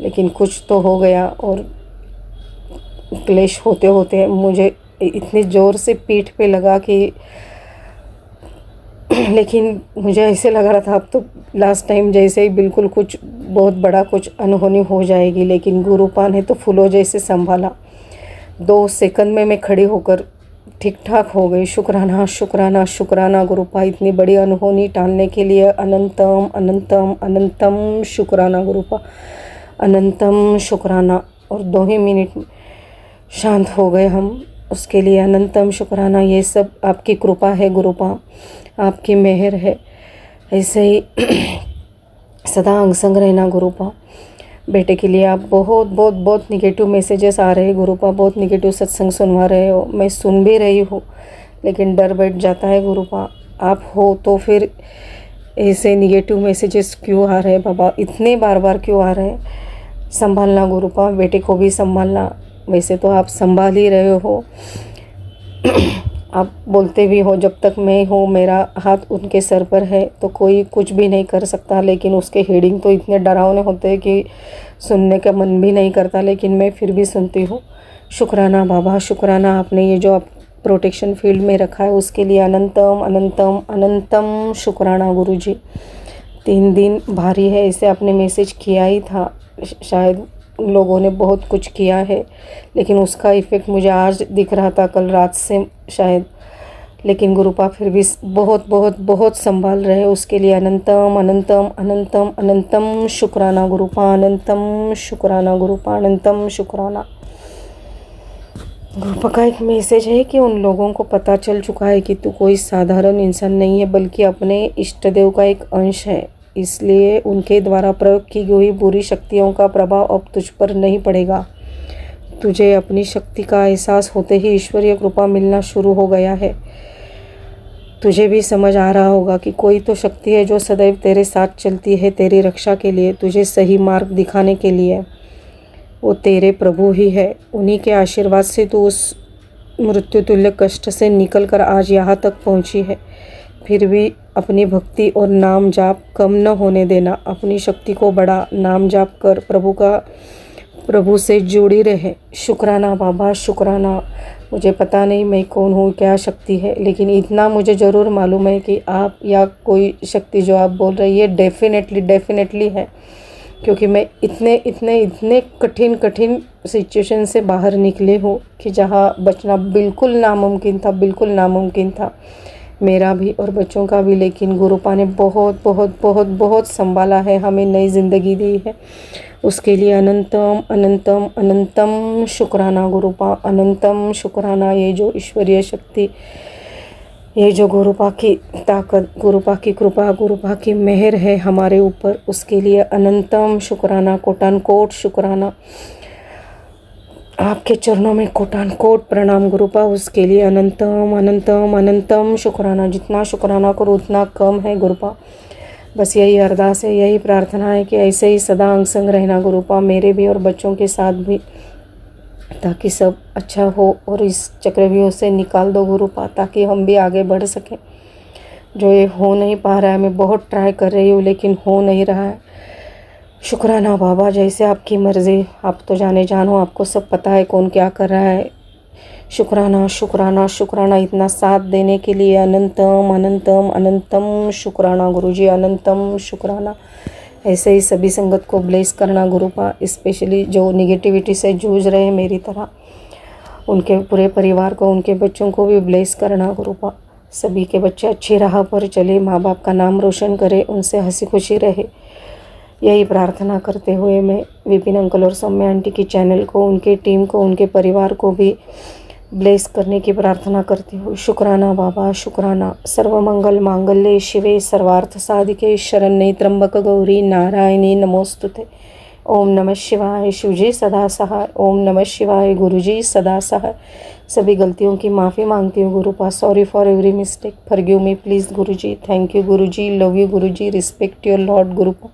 [SPEAKER 3] लेकिन कुछ तो हो गया और क्लेश होते होते मुझे इतनी ज़ोर से पीठ पे लगा कि लेकिन मुझे ऐसे लग रहा था अब तो लास्ट टाइम जैसे ही बिल्कुल कुछ बहुत बड़ा कुछ अनहोनी हो जाएगी, लेकिन गुरुपा ने तो फूलों जैसे संभाला। 2 सेकंड में मैं खड़ी होकर ठीक ठाक हो गई। शुक्राना शुक्राना शुक्राना गुरुपा, इतनी बड़ी अनहोनी टालने के लिए अनंतम अनंतम अनंतम शुक्राना गुरुपा, अनंतम शुक्राना। और 2 ही मिनट शांत हो गए हम, उसके लिए अनंतम शुक्राना। ये सब आपकी कृपा है गुरुपा, आपकी मेहर है। ऐसे ही सदा अंग संग रहना गुरुपा। बेटे के लिए आप बहुत बहुत बहुत निगेटिव मैसेजेस आ रहे हैं गुरुपा, बहुत निगेटिव सत्संग सुनवा रहे हो, मैं सुन भी रही हूँ, लेकिन डर बैठ जाता है गुरुपा। आप हो तो फिर ऐसे निगेटिव मैसेजेस क्यों आ रहे हैं बाबा, इतने बार बार क्यों आ रहे हैं। संभालना गुरुपा, बेटे को भी संभालना। वैसे तो आप संभाल ही रहे हो, आप बोलते भी हो जब तक मैं हूँ, मेरा हाथ उनके सर पर है तो कोई कुछ भी नहीं कर सकता, लेकिन उसके हेडिंग तो इतने डरावने होते हैं कि सुनने का मन भी नहीं करता, लेकिन मैं फिर भी सुनती हूँ। शुक्राना बाबा, शुक्राना। आपने ये जो आप प्रोटेक्शन फील्ड में रखा है उसके लिए अनंतम अनंतम अनंतम शुक्राना गुरुजी। 3 दिन भारी है, ऐसे आपने मैसेज किया ही था। शायद लोगों ने बहुत कुछ किया है, लेकिन उसका इफ़ेक्ट मुझे आज दिख रहा था, कल रात से शायद। लेकिन गुरुपा फिर भी बहुत बहुत बहुत संभाल रहे। उसके लिए अनंतम अनंतम अनंतम अनंतम शुक्राना गुरुपा, अनंतम शुक्राना गुरुपा, अनंतम शुक्राना। गुरुपा का एक मैसेज है कि उन लोगों को पता चल चुका है कि तू कोई साधारण इंसान नहीं है, बल्कि अपने इष्ट देव का एक अंश है। इसलिए उनके द्वारा प्रयोग की गई बुरी शक्तियों का प्रभाव अब तुझ पर नहीं पड़ेगा। तुझे अपनी शक्ति का एहसास होते ही ईश्वरीय कृपा मिलना शुरू हो गया है। तुझे भी समझ आ रहा होगा कि कोई तो शक्ति है जो सदैव तेरे साथ चलती है, तेरी रक्षा के लिए, तुझे सही मार्ग दिखाने के लिए। वो तेरे प्रभु ही है। उन्हीं के आशीर्वाद से तू उस मृत्युतुल्य कष्ट से निकलकर आज यहाँ तक पहुँची है। फिर भी अपनी भक्ति और नाम जाप कम न होने देना। अपनी शक्ति को बढ़ा, नाम जाप कर, प्रभु से जुड़ी रहे। शुक्राना बाबा, शुक्राना। मुझे पता नहीं मैं कौन हूँ, क्या शक्ति है, लेकिन इतना मुझे ज़रूर मालूम है कि आप या कोई शक्ति जो आप बोल रही है डेफिनेटली है। क्योंकि मैं इतने कठिन सिचुएशन से बाहर निकले हूँ कि जहाँ बचना बिल्कुल नामुमकिन था मेरा भी और बच्चों का भी। लेकिन गुरुपा ने बहुत बहुत बहुत बहुत संभाला है, हमें नई ज़िंदगी दी है। उसके लिए अनंतम अनंतम अनंतम शुक्राना गुरुपा, अनंतम शुक्राना। ये जो ईश्वरीय शक्ति, ये जो गुरुपा की ताकत, गुरुपा की कृपा, गुरुपा की मेहर है हमारे ऊपर, उसके लिए अनंतम शुक्राना, कोटान कोट शुक्राना। आपके चरणों में कोटान कोट प्रणाम गुरुपा। उसके लिए अनंतम अनंतम अनंतम शुक्राना। जितना शुक्राना करो उतना कम है गुरुपा। बस यही अरदास है, यही प्रार्थना है कि ऐसे ही सदा अंग संग रहना गुरुपा, मेरे भी और बच्चों के साथ भी, ताकि सब अच्छा हो और इस चक्रव्यूह से निकाल दो गुरुपा, ताकि हम भी आगे बढ़ सकें। जो ये हो नहीं पा रहा है, मैं बहुत ट्राई कर रही हूँ लेकिन हो नहीं रहा है। शुक्राना बाबा, जैसे आपकी मर्ज़ी, आप तो जानो, आपको सब पता है कौन क्या कर रहा है। शुक्राना शुक्राना शुक्राना। इतना साथ देने के लिए अनंतम अनंतम अनंतम शुक्राना गुरुजी, अनंतम शुक्राना। ऐसे ही सभी संगत को ब्लेस करना गुरुपा, स्पेशली जो निगेटिविटी से जूझ रहे हैं मेरी तरह, उनके पूरे परिवार को, उनके बच्चों को भी ब्लेस करना गुरुपा। सभी के बच्चे अच्छी राह पर चले, माँ बाप का नाम रोशन करे, उनसे हंसी खुशी रहे। यही प्रार्थना करते हुए मैं विपिन अंकल और सौम्या आंटी की चैनल को, उनके टीम को, उनके परिवार को भी ब्लेस करने की प्रार्थना करती हूँ। शुक्राना बाबा, शुक्राना। सर्वमंगल मांगल्ये शिवे सर्वार्थ साधिके शरण्ये त्र्यंबक गौरी नारायणी नमोस्तुते। ओम नमः शिवाय। शिवजी सदा सहाय। ओम नमः शिवाय। गुरुजी सदा सहाय। सभी गलतियों की माफ़ी मांगती हूँ Gurupa. Sorry for every mistake, forgive me please Guruji. Thank you Guruji, love you Guruji, respect your lord Gurupa.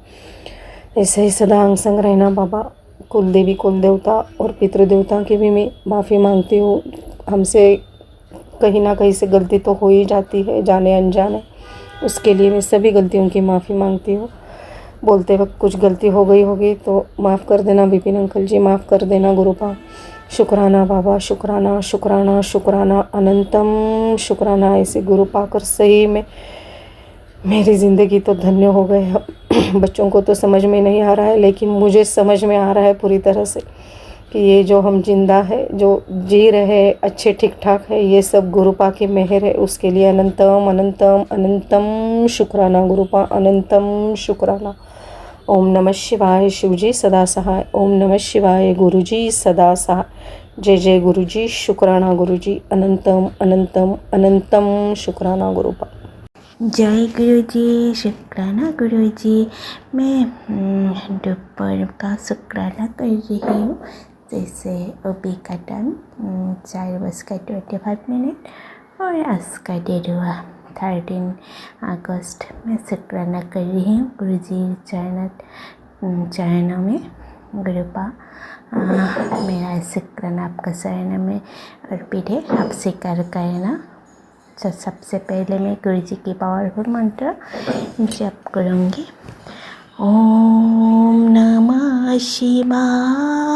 [SPEAKER 3] ऐसे ही सदा अंग संग रहना बाबा। कुल देवी, कुल देवता और पितृदेवता की भी मैं माफ़ी मांगती हूँ। हमसे कहीं ना कहीं से गलती तो हो ही जाती है, जाने अनजाने। उसके लिए मैं सभी गलतियों की माफ़ी मांगती हूँ। बोलते वक्त कुछ गलती हो गई होगी तो माफ़ कर देना विपिन अंकल जी, माफ़ कर देना गुरुपा। शुक्राना बाबा, शुक्राना शुक्राना शुक्राना, अनंतम शुक्राना। ऐसे गुरु पाकर सही में मेरी ज़िंदगी तो धन्य हो गए। बच्चों को तो समझ में नहीं आ रहा है, लेकिन मुझे समझ में आ रहा है पूरी तरह से कि ये जो हम जिंदा है, जो जी रहे अच्छे ठीक ठाक है, ये सब गुरुपा की मेहर है। उसके लिए अनंतम अनंतम अनंतम शुक्राना गुरुपा, अनंतम शुक्राना। ओम नमः शिवाय। शिवजी सदा सहाय। ओम नमः शिवाय। गुरुजी सदा सहाय। जय जय गुरुजी। शुक्राना गुरुजी, अनंतम अनंतम अनंतम शुक्राना गुरुपा।
[SPEAKER 4] जय गुरुजी, शुक्राना गुरुजी। मैं दोपहर का शुक्राना कर रही हूँ। जैसे अभी का टाइम 4:25 और आज का डेट हुआ 13 अगस्त। मैं शुक्राना कर रही हूँ गुरुजी चरणों में गुरुपा। मेरा शुक्राना आपका चरण में अर्पित है, आप स्वीकार करना। तो सबसे पहले मैं गुरुजी की पावरफुल मंत्र जप करूँगी। ओम नमः शिवाय।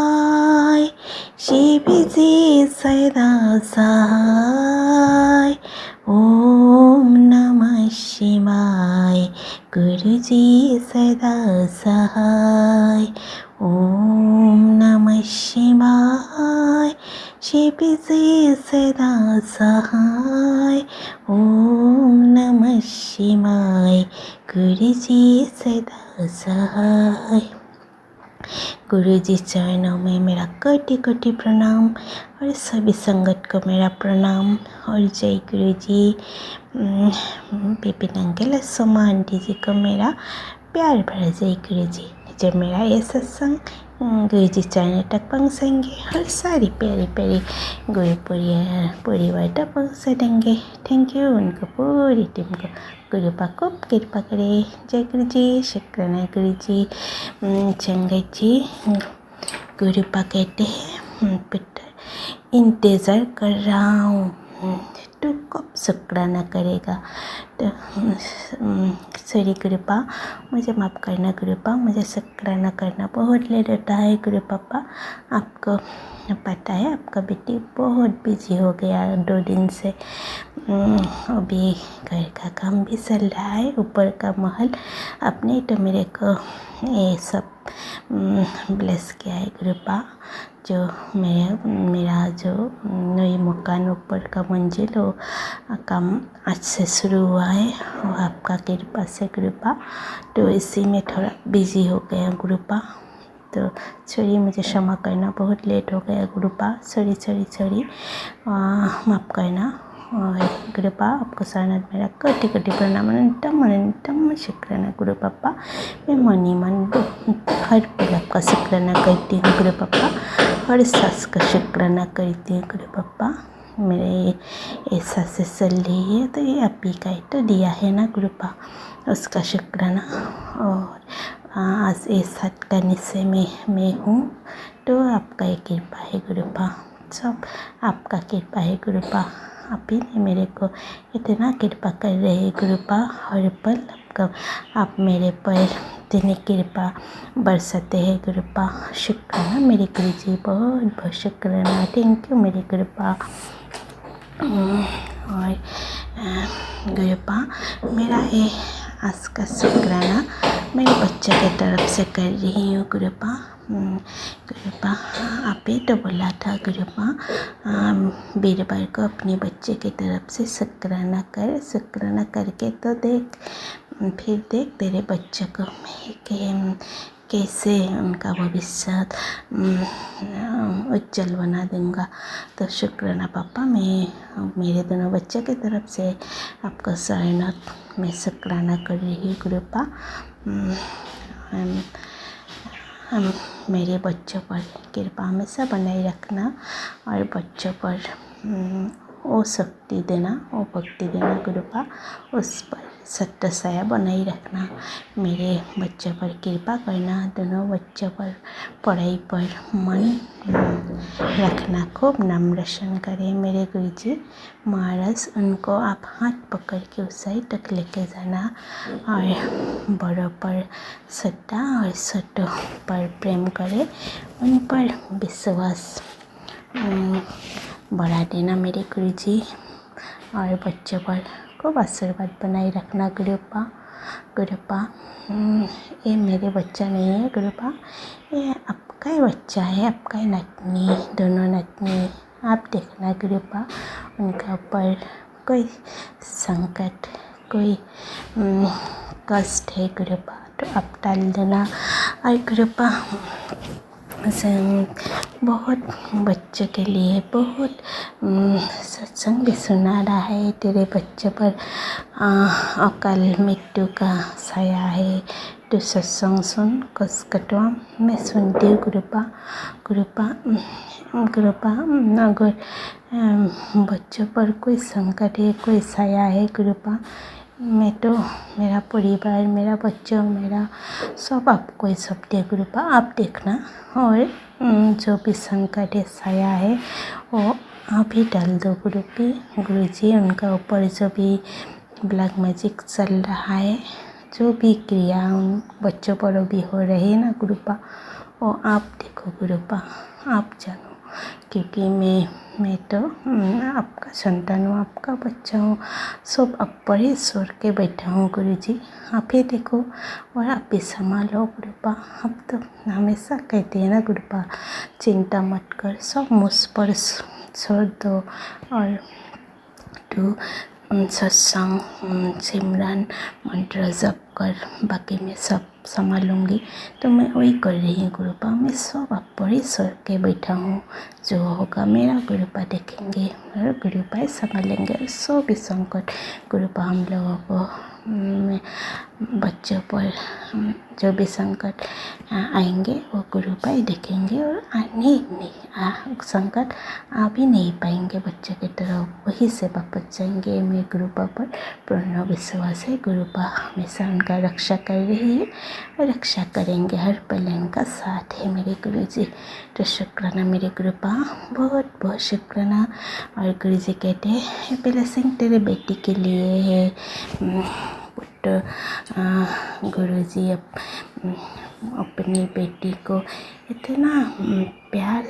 [SPEAKER 4] शिवजी सदा सहाय। ओम नमः शिवाय। गुरुजी सदा सहाय। ओम नमः शिवाय। शिवजी सदा सहाय। जी सदा सहाय। गुरु जी चरणों में मेरा कोटि कोटि प्रणाम और सभी संगत को मेरा प्रणाम और जय गुरु जी। विपिन अंकल सोमा आंटी जी को मेरा प्यार भरा जय गुरु जी। जब मेरा ये सत्संग गुरु जी चरण तक पहुँचेंगे और सारी प्यारी प्यारी गुरु परिवार तक पहुँचा देंगे। थैंक यू उनको पूरी टीम को। गुरु पा को कृपा करे। जय गुरु जी। शुक्राना गुरु जी। चंगत जी गुरु पा कहते हैं पुत्र इंतज़ार कर रहा हूँ तो कब शुक्राना करेगा। तो सॉरी गुरुपा, मुझे माफ़ करना गुरुपा, मुझे शुक्राना करना बहुत लेट होता है गुरु पापा। आपको पता है आपका बेटी बहुत बिजी हो गया 2 दिन से। अभी घर का काम भी चल रहा है, ऊपर का महल अपने तो मेरे को ये सब ब्लेस किया है गुरुपा। जो मेरा जो नई मकान ऊपर का मंजिल वो काम आज से शुरू हुआ है, वो आपका कृपा से गुरुपा। तो इसी में थोड़ा बिजी हो गया गुरुपा। तो सॉरी, मुझे क्षमा करना, बहुत लेट हो गया गुरुपा। सॉरी माफ़ करना। और गुरुपा आपको शरणत मेरा कोटि कोटि प्रणाम, अनंतम शुक्राना गुरु पापा। मैं मनी मन हर पल आपका शुक्राना करती हूँ गुरु पापा, हर सांस का शुक्राना करती हूँ गुरु पापा। मेरे ऐसा से चल रही है तो ये आप ही का ही तो दिया है ना गुरुपा, उसका शुक्राना। और आज इस साथ करने से मैं हूँ तो आपका ही कृपा है गुरुपा, सब आपका कृपा है गुरुपा। आप ही ने मेरे को इतना कृपा कर रहे हैं गुरुपा, हर पल आप मेरे पर इतनी कृपा बरसाते हैं गुरुपा। शुक्राना मेरे गुरु जी, बहुत बहुत शुक्राना। थैंक यू मेरे गुरुपा। और गुरुपा मेरा ये आज का शुक्राना मेरे बच्चे की तरफ से कर रही हूँ गुरुपा। गुरुपा आप ही तो बोला था गुरुपा, वीरवार को अपने बच्चे की तरफ से शुक्राना कर, शुक्राना करके तो देख, फिर देख तेरे बच्चे को कैसे उनका भविष्य उज्जवल बना दूँगा। तो शुक्राना पापा, मैं मेरे दोनों बच्चे की तरफ से आपका शरणत मैं शुक्राना कर रही हूँ गुरुपा। हम मेरे बच्चों पर कृपा हमेशा बनाए रखना और बच्चों पर वो शक्ति देना, वो भक्ति देना गुरुपा, उस पर सत्य साया बनाए रखना। मेरे बच्चों पर कृपा करना, दोनों बच्चों पर पढ़ाई पर मन रखना, खूब नाम रोशन करें मेरे गुरुजी महाराज। उनको आप हाथ पकड़ के ऊंचाई तक लेके जाना और बड़ों पर श्रद्धा और छोटों पर प्रेम करें, उन पर विश्वास बढ़ा देना मेरे गुरुजी। और बच्चों पर खूब आशीर्वाद बनाए रखना गुरुपा। ये मेरे बच्चा नहीं है गुरुपा, ये आपका ही बच्चा है, आपका ही नतनी, दोनों नतनी। आप देखना गुरुपा, उनका ऊपर कोई संकट, कोई कष्ट है गुरुपा तो आप टाल देना। और गुरुपा बहुत बच्चों के लिए बहुत सत्संग भी सुना रहा है। तेरे बच्चों पर अकाल मृत्यु का साया है, तो सत्संग सुन, कस कटवा मैं सुनती हूँ गुरुपा। अगर बच्चों पर कोई संकट है, कोई साया है गुरुपा, मैं तो मेरा परिवार, मेरा बच्चों, मेरा सब आपको ही सौंपते गुरुपा। आप देखना और जो भी संकट है, साया है, वो आप ही डाल दो गुरुजी। उनका ऊपर जो भी ब्लैक मैजिक चल रहा है, जो भी क्रिया उन बच्चों पर भी हो रही है ना गुरुपा, वो आप देखो गुरुपा, आप जानो। क्योंकि मैं तो आपका संतान हूँ, आपका बच्चा हूँ, सब आप पर ही छोड़ के बैठा हूँ गुरुजी। आप ही देखो और आप ही संभालो गुरुपा। आप तो हमेशा कहते हैं ना गुरुपा, चिंता मत कर, सब मुझ पर छोड़ दो। और तू सत्संग सिमरन मंत्र जप कर बाकी मैं सब संभालूंगी। तो मैं वही कर रही हूँ गुरुपा। मैं सब आप पर ही सर के बैठा हूँ। जो होगा मेरा गुरुपा देखेंगे, मेरा गुरुपा ही संभालेंगे। और सौ भी संकट गुरुपा हम लोगों को बच्चों पर जो भी संकट आएंगे वो गुरुपा ही देखेंगे। और संकट आ भी नहीं पाएंगे बच्चों की तरफ, वही से वापस जाएंगे। मैं गुरुपा पर पूर्ण विश्वास है। गुरुपा हमेशा उनका रक्षा कर रही है और रक्षा करेंगे। हर पल उनका साथ है मेरे गुरुजी। तो शुक्राना मेरे गुरुपा, बहुत बहुत शुक्राना। और गुरुजी कहते हैं ब्लेसिंग तेरे बेटी के लिए है पुत्र। गुरुजी अपनी बेटी को इतना प्यार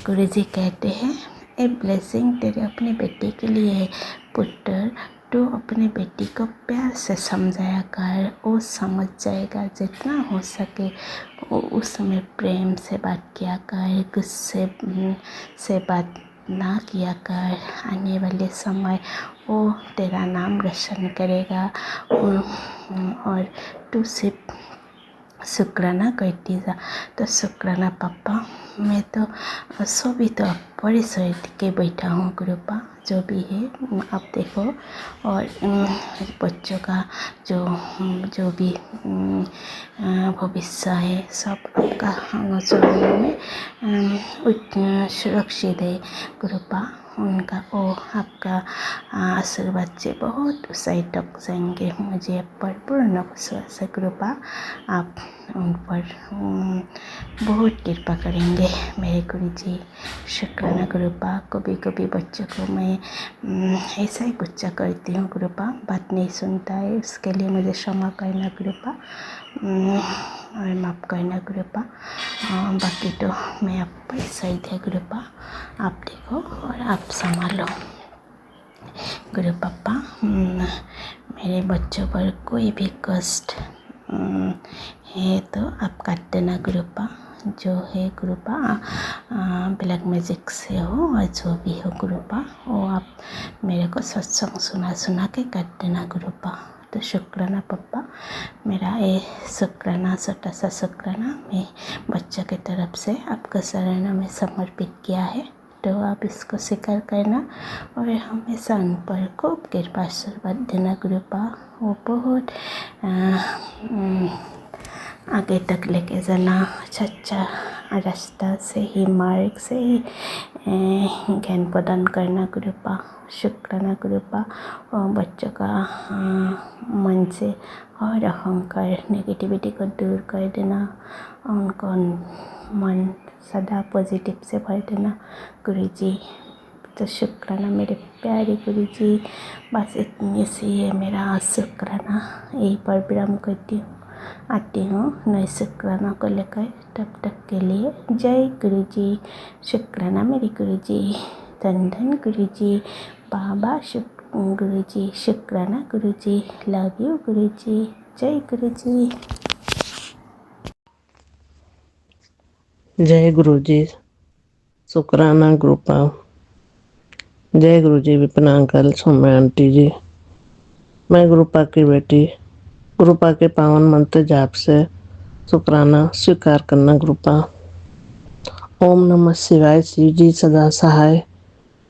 [SPEAKER 4] गुरुजी कहते हैं ए ब्लेसिंग तेरे अपनी बेटी के लिए है पुत्र। तो अपने बेटी को प्यार से समझाया कर, वो समझ जाएगा। जितना हो सके वो उस समय प्रेम से बात किया कर, गुस्से से बात ना किया कर। आने वाले समय वो तेरा नाम रोशन करेगा। और तू सिर्फ शुक्राना करती जा। तो शुक्राना पापा, मैं तो सभी तो आप बड़े सर के बैठा हूँ गुरुपा। जो भी है आप देखो। और बच्चों का जो भी भविष्य है सब आपका चरणों में सुरक्षित है गुरुपा। उनका वो आपका आशीर्वाद से बहुत ऊंचाई तक जाएंगे। मुझे आप पर पूर्ण विश्वास है गुरुपा। आप उन पर बहुत कृपा करेंगे मेरे गुरुजी। शुक्राना गुरुपा। कभी कभी बच्चों को मैं ऐसा ही गुस्सा करती हूँ गुरुपा, बात नहीं सुनता है, उसके लिए मुझे क्षमा करना गुरुपा और माफ़ करना गुरुपा। बाकी तो मैं आप पर सही है गुरुपा। आप देखो और आप संभालो गुरु पापा। मेरे बच्चों पर कोई भी कष्ट है तो आप काट देना गुरुपा। जो है गुरुपा ब्लैक मैजिक से हो और जो भी हो गुरुपा, वो आप मेरे को सत्संग सुना के काट देना गुरुपा। तो शुक्राना पप्पा। मेरा ये शुक्राना, छोटा सा शुक्राना मैं बच्चों की तरफ से आपका शरण में समर्पित किया है। तो आप इसको स्वीकार करना और हमेशा उन पर खूब कृपा आशीर्वाद देना गुरुपा। वो बहुत आगे तक लेके जाना, अच्छा रास्ता से ही, मार्ग से ही ज्ञान प्रदान करना गुरुपा। शुक्राना गुरुपा। और बच्चों का मन से और अहंकार नेगेटिविटी को दूर कर देना, उनको मन सदा पॉजिटिव से भर देना गुरुजी। तो शुक्राना मेरे प्यारे गुरुजी। बस इतनी सी है मेरा शुक्राना। यही पर विराम करती हूँ, आती हूँ नए शुक्राना को लेकर। तब तक के लिए जय गुरुजी। शुक्राना मेरे गुरुजी। धन धन गुरुजी। बाबा गुरुजी। शुक्राना गुरुजी। लव यू गुरुजी। जय गुरुजी।
[SPEAKER 5] जय गुरुजी। शुक्राना ग्रुपा। जय गुरुजी। विपना अंकल, सौम्या आंटी जी। मैं गुरुपा की बेटी। गुरुपा के पावन मंत्र जाप से शुक्राना स्वीकार करना गुरुपा। ओम नमः शिवाय। शिव जी सदा सहाय।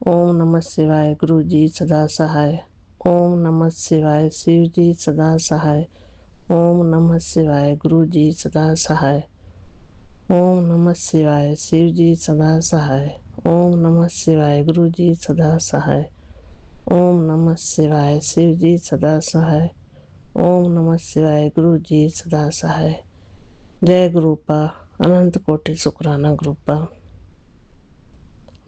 [SPEAKER 5] ओम नमः शिवाय। गुरु जी सदा सहाय। ओम नमः शिवाय। शिव जी सदा सहाय। ओम नमः शिवाय। गुरु जी सदा सहाय। ओम नमः शिवाय। शिव जी सदा सहाय। ओम नमः शिवाय। गुरु जी सदा सहाय। ओम नमः शिवाय। शिव जी सदा सहाय। ओम नमः शिवाय। गुरु जी सदा सहाय। जय गुरुपा। अनंत कोटि शुक्राना गुरुपा।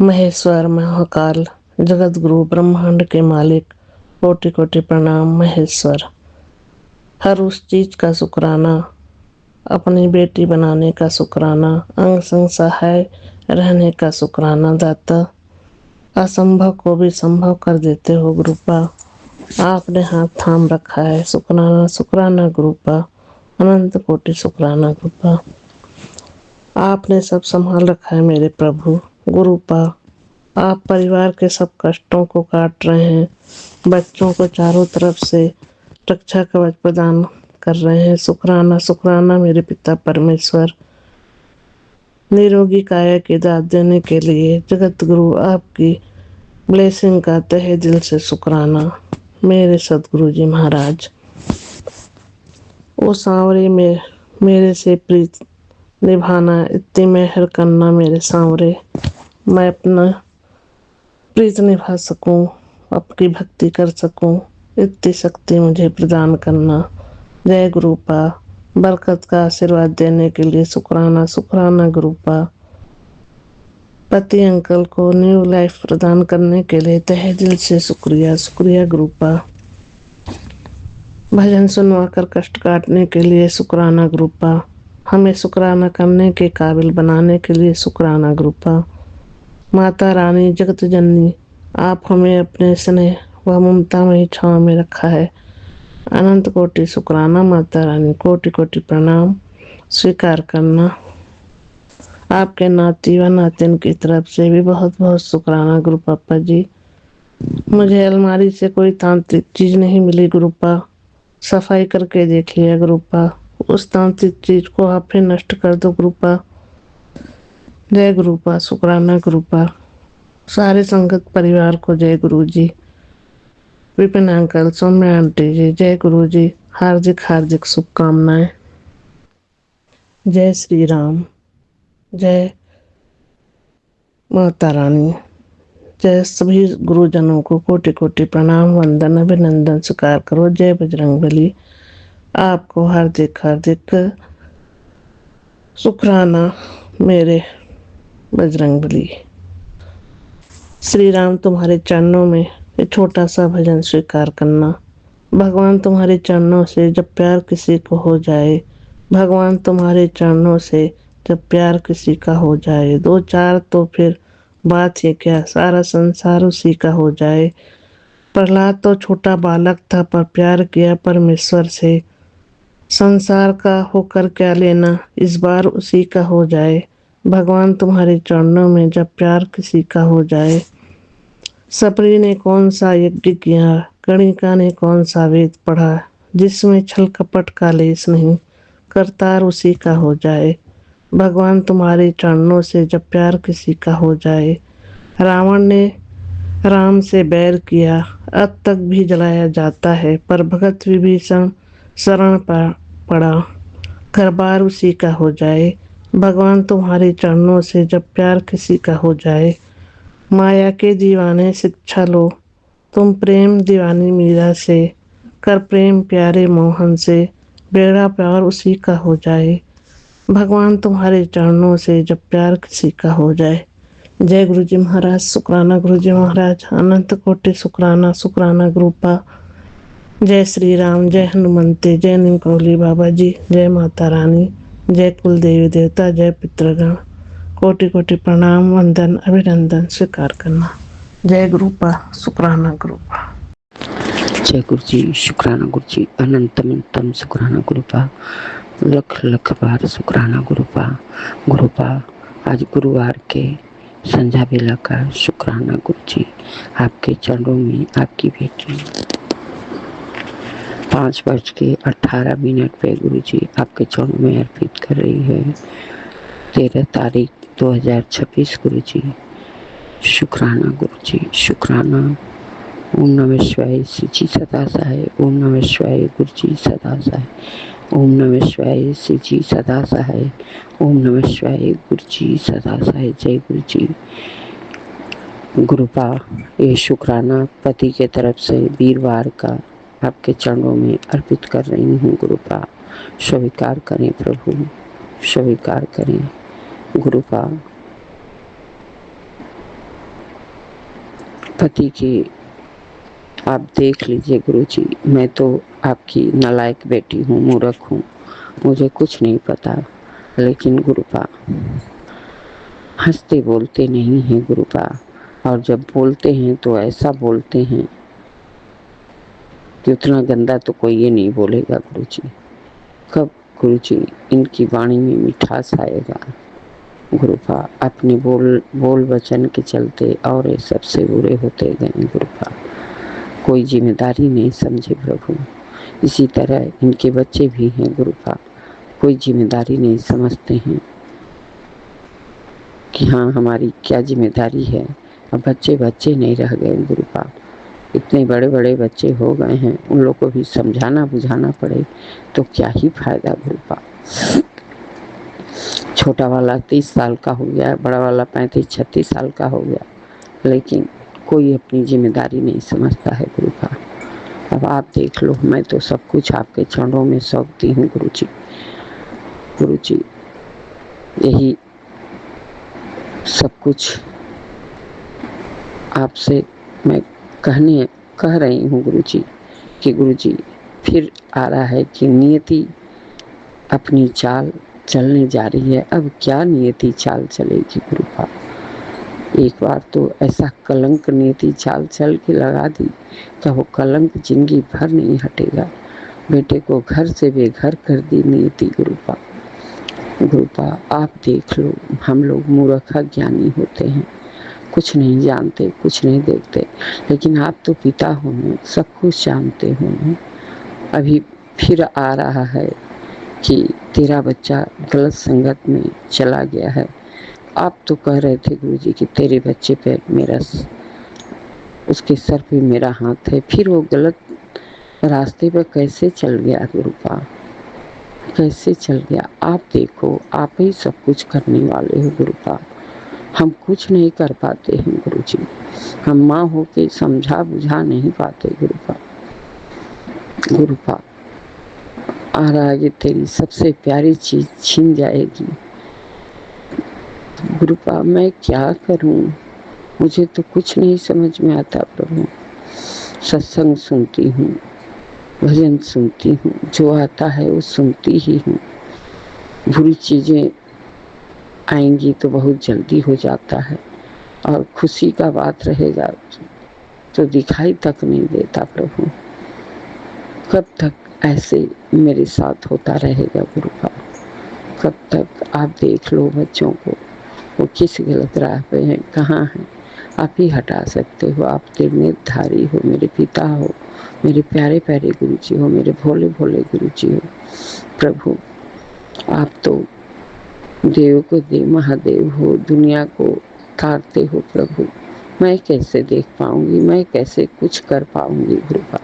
[SPEAKER 5] महेश्वर, महाकाल, जगत गुरु, ब्रह्मांड के मालिक, कोटि कोटि प्रणाम महेश्वर। हर उस चीज का शुक्राना, अपनी बेटी बनाने का शुक्राना, अंग संग सहाय रहने का शुक्राना दाता। असंभव को भी संभव कर देते हो गुरुपा। आपने हाथ थाम रखा है। शुक्राना शुक्राना गुरुपा। अनंत कोटि शुक्राना गुरुपा। आपने सब संभाल रखा है मेरे प्रभु गुरुपा। आप परिवार के सब कष्टों को काट रहे हैं। बच्चों को चारों तरफ से रक्षा कवच प्रदान कर रहे हैं। शुक्राना शुक्राना मेरे पिता परमेश्वर, निरोगी काया की दात देने के लिए जगत गुरु आपकी ब्लेसिंग का तहे दिल से शुक्राना। मेरे सदगुरु जी महाराज, वो सांवरे में मेरे से प्रीत निभाना, इतनी मेहर करना मेरे सांवरे, मैं अपना प्रीत निभा सकूं, आपकी भक्ति कर सकूं, इतनी शक्ति मुझे प्रदान करना। जय गुरुपा, बरकत का आशीर्वाद देने के लिए शुक्राना शुक्राना गुरुपा। पति अंकल को न्यू लाइफ प्रदान करने के लिए तहे दिल से शुक्रिया शुक्रिया गुरुपा। भजन सुनवाकर कष्ट काटने के लिए शुक्राना गुरुपा। हमें शुक्राना करने के काबिल बनाने के लिए शुक्राना गुरुपा। माता रानी जगत जननी, आप हमें अपने स्नेह व ममता में छांव में रखा है। अनंत कोटि शुक्राना माता रानी, कोटि कोटि प्रणाम स्वीकार करना। आपके नाती व नातिन की तरफ से भी बहुत बहुत शुक्राना गुरु पापा जी। मुझे अलमारी से कोई तांत्रिक चीज नहीं मिली गुरुपा, सफाई करके देख लिया गुरुपा, उस तांत्रिक चीज को आप ही नष्ट कर दो गुरुपा। जय गुरुपा शुक्राना गुरुपा। सारे संगत परिवार को जय गुरु जी। विपिन अंकल, सौम्या आंटी जी, जय गुरु जी, हार्दिक हार्दिक शुभकामनाएं। जय श्री राम, जय माता रानी, जय सभी गुरुजनों को कोटि कोटि प्रणाम वंदन अभिनंदन स्वीकार करो। जय बजरंगबली, आपको हार्दिक हार्दिक शुक्राना मेरे बजरंगबली। श्री राम, तुम्हारे चरणों में ये छोटा सा भजन स्वीकार करना। भगवान तुम्हारे चरणों से जब प्यार किसी को हो जाए, भगवान तुम्हारे चरणों से जब प्यार किसी का हो जाए, दो चार तो फिर बात ही क्या, सारा संसार उसी का हो जाए। प्रहलाद तो छोटा बालक था पर प्यार किया परमेश्वर से, संसार का होकर क्या लेना, इस बार उसी का हो जाए। भगवान तुम्हारे चरणों में जब प्यार किसी का हो जाए। सपरी ने कौन सा यज्ञ किया, गणिका ने कौन सा वेद पढ़ा, जिसमें छल कपट का लेस नहीं, करतार उसी का हो जाए। भगवान तुम्हारे चरणों से जब प्यार किसी का हो जाए। रावण ने राम से बैर किया, अब तक भी जलाया जाता है, पर भगत विभीषण शरण पड़ा, घर बार उसी का हो जाए। भगवान तुम्हारे चरणों से जब प्यार किसी का हो जाए। माया के दीवाने शिक्षा लो, तुम प्रेम दीवानी मीरा से, कर प्रेम प्यारे मोहन से, बेड़ा प्यार उसी का हो जाए। भगवान तुम्हारे चरणों से जब प्यार किसी का हो जाए। जय गुरु जी महाराज, शुक्राना गुरु जी महाराज, अनंत कोटि शुक्राना शुक्राना गुरुपा। जय श्री राम, जय हनुमंते, जय निमकौली बाबा जी, जय माता रानी, जय कुल देवी देवता, जय पितृगण, कोटि कोटि प्रणाम वंदन अभिनंदन स्वीकार करना। जय गुरुपा शुक्राना गुरुपा।
[SPEAKER 6] जय गुरु जी, शुक्राना गुरु जी, अनंतम शुक्राना गुरुपा, लख लख बार शुक्राना गुरुपा। गुरुपा, आज गुरुवार के संध्या बेला का शुक्राना गुरु जी। आपके चरणों में आपकी बेटी 5:18 पे गुरु जी आपके चरणों में अर्पित कर रही है। 13 तारीख 2026 गुरु जी। शुक्राना गुरु जी, शुक्राना। ओम नमः शिवाय श्री जी सदा सहाय, ओम नमः शिवाय गुरु जी सदा सहाय, ओम नमः शिवाय श्री जी सदा सहाय, ओम नमः शिवाय गुरु जी सदा सहाय। जय गुरु जी। गुरुपा, ये शुक्राना पति के तरफ से वीरवार का आपके चरणों में अर्पित कर रही हूँ गुरुपा। स्वीकार करें प्रभु, स्वीकार करें गुरुपा। पति की आप देख लीजिए गुरु जी, मैं तो आपकी नालायक बेटी हूँ, मूर्ख हूँ, मुझे कुछ नहीं पता, लेकिन गुरुपा हंसते बोलते नहीं हैं गुरुपा, और जब बोलते हैं तो ऐसा बोलते हैं कि उतना गंदा तो कोई ये नहीं बोलेगा गुरु जी। कब गुरु जी इनकी वाणी में मिठास आएगा गुरुपा। अपने बोल वचन के चलते और ये सबसे बुरे होते गए गुरुपा। कोई जिम्मेदारी नहीं समझे प्रभु। इसी तरह इनके बच्चे भी हैं गुरुपा, कोई जिम्मेदारी नहीं समझते हैं कि हाँ हमारी क्या जिम्मेदारी है। अब बच्चे बच्चे नहीं रह गए गुरुपा, इतने बड़े बड़े बच्चे हो गए हैं, उन लोग को भी समझाना बुझाना पड़े तो क्या ही फायदा गुरुपा। छोटा वाला 30 साल का हो गया, बड़ा वाला 35-36 साल का हो गया, लेकिन कोई अपनी जिम्मेदारी नहीं समझता है गुरुपा। अब आप देख लो, मैं तो सब कुछ आपके चरणों में सौंपती हूँ गुरुजी। गुरुजी यही सब कुछ आपसे मैं कह रही हूँ गुरुजी कि गुरुजी फिर आ रहा है कि नियति अपनी चाल चलने जा रही है। अब क्या नियति चाल चलेगी गुरुपा। एक बार तो ऐसा कलंक नियति चाल चल के लगा दी, क्या वो कलंक जिंदगी भर नहीं हटेगा। बेटे को घर से बेघर कर दी नियति गुरुपा। गुरुपा आप देख लो, हम लोग मूर्ख ज्ञानी होते हैं, कुछ नहीं जानते, कुछ नहीं देखते, लेकिन आप तो पिता हो, सब कुछ जानते हो। अभी फिर आ रहा है कि तेरा बच्चा गलत संगत में चला गया है। आप तो कह रहे थे गुरुजी कि तेरे बच्चे पे मेरा, उसके सर पे मेरा हाथ है, फिर वो गलत रास्ते पर कैसे चल गया गुरुपा, कैसे चल गया। आप देखो, आप ही सब कुछ करने वाले हो गुरुपा, हम कुछ नहीं कर पाते हैं गुरुजी। हम माँ होके समझा बुझा नहीं पाते गुरुपा। गुरुपा आ रहा है कि तेरी सबसे प्यारी चीज छीन जाएगी गुरुपा। मैं क्या करूं, मुझे तो कुछ नहीं समझ में आता प्रभु। सत्संग सुनती हूँ, भजन सुनती हूँ, जो आता है वो सुनती ही हूँ। बुरी चीजें आएंगी तो बहुत जल्दी हो जाता है, और खुशी का बात रहेगा तो दिखाई तक नहीं देता प्रभु। कब तक ऐसे मेरे साथ होता रहेगा गुरुपा, कब तक। आप देख लो बच्चों को, वो किस गलत राह पे हैं, कहाँ हैं, आप ही हटा सकते हो। आप निर्धारी हो, मेरे पिता हो, मेरे प्यारे प्यारे गुरुजी हो, मेरे भोले भोले गुरुजी हो प्रभु। आप तो देव को देव महादेव हो, दुनिया को तारते हो प्रभु। मैं कैसे देख पाऊंगी, मैं कैसे कुछ कर पाऊंगी गुरुपा,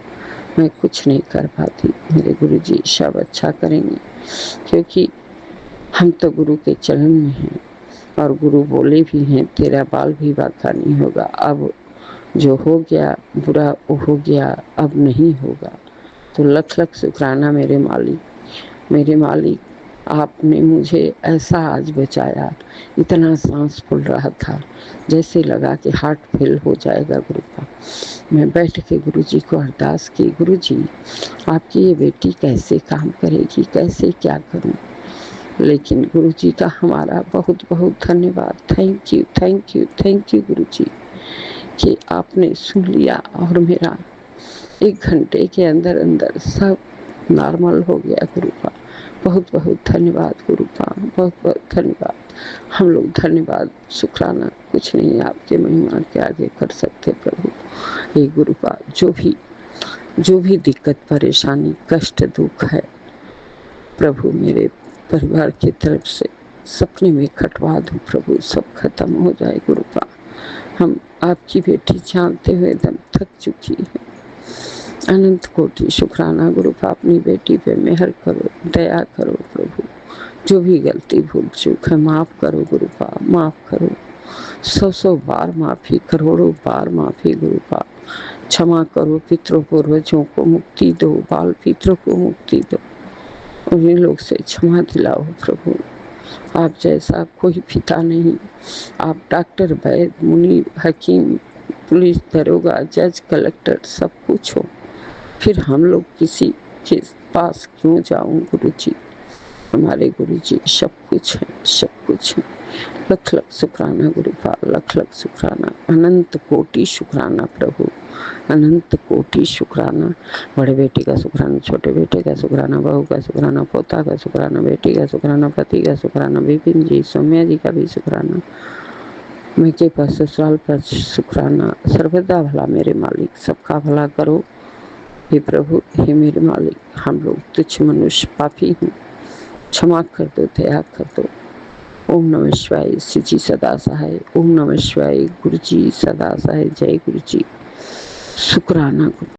[SPEAKER 6] मैं कुछ नहीं कर पाती। मेरे गुरुजी सब अच्छा करेंगे, क्योंकि हम तो गुरु के चरण में हैं, और गुरु बोले भी हैं तेरा बाल भी बाका नहीं होगा। अब जो हो गया बुरा वो हो गया, अब नहीं होगा। तो लख लख शुक्राना मेरे मालिक, आपने मुझे ऐसा आज बचाया। इतना सांस फूल रहा था, जैसे लगा कि हार्ट फेल हो जाएगा गुरुपा। मैं बैठ के गुरुजी को अरदास की, गुरुजी आपकी ये बेटी कैसे काम करेगी, कैसे क्या करूं। लेकिन गुरुजी का हमारा बहुत बहुत धन्यवाद। Thank you thank you thank you Guruji कि आपने सुन लिया, और मेरा 1 घंटे के अंदर अंदर सब नॉर्मल हो गया गुरुपा। बहुत बहुत धन्यवाद गुरुपा, बहुत बहुत धन्यवाद। हम लोग धन्यवाद शुक्राना कुछ नहीं आपके महिमा के आगे कर सकते प्रभु। हे गुरुपा, जो भी दिक्कत परेशानी कष्ट दुख है प्रभु, मेरे परिवार की तरफ से सपने में खटवा दो प्रभु, सब खत्म हो जाए गुरुपा। हम आपकी बेटी जानते हुए दम थक चुकी है। अनंत कोटि शुक्राना गुरुपा, अपनी बेटी पे मेहर करो, दया करो प्रभु। जो भी गलती भूल चूक है माफ करो गुरुपा, माफ करो। 100 बार माफी, करोड़ों बार माफी गुरुपा। क्षमा करो, पितरों पूर्वजों को मुक्ति दो, बाल पितरों को मुक्ति दो, उन्हीं लोग से क्षमा दिलाओ प्रभु। आप जैसा कोई पिता नहीं। आप डॉक्टर, वैद्य, मुनि, हकीम, पुलिस, दरोगा, जज, कलेक्टर सब कुछ हो, फिर हम लोग किसी के पास क्यों जाऊं गुरुजी। हमारे गुरुजी सब कुछ है, सब कुछ है। लख लख शुक्राना गुरुपा, लख लख शुक्राना, अनंत कोटि शुक्राना प्रभु, अनंत कोटि शुक्राना। बड़े बेटे का शुक्राना, छोटे बेटे का शुक्राना, बहू का शुक्राना, पोता का शुक्राना, बेटी का शुक्राना, पति का शुक्राना, विपिन जी सौम्या जी का भी शुक्राना, मैं के पास ससुराल पर शुक्राना। सर्वदा भला मेरे मालिक, सबका भला करो हे प्रभु, हे मेरे मालिक। हम लोग तुच्छ मनुष्य पापी हूँ, क्षमा कर दो, दया कर दो। ओम नमः शिवाय। शिव जी सदा सहाय। ओम नमः शिवाय। गुरु जी सदा सहाय। जय गुरु जी। शुक्राना गुरु।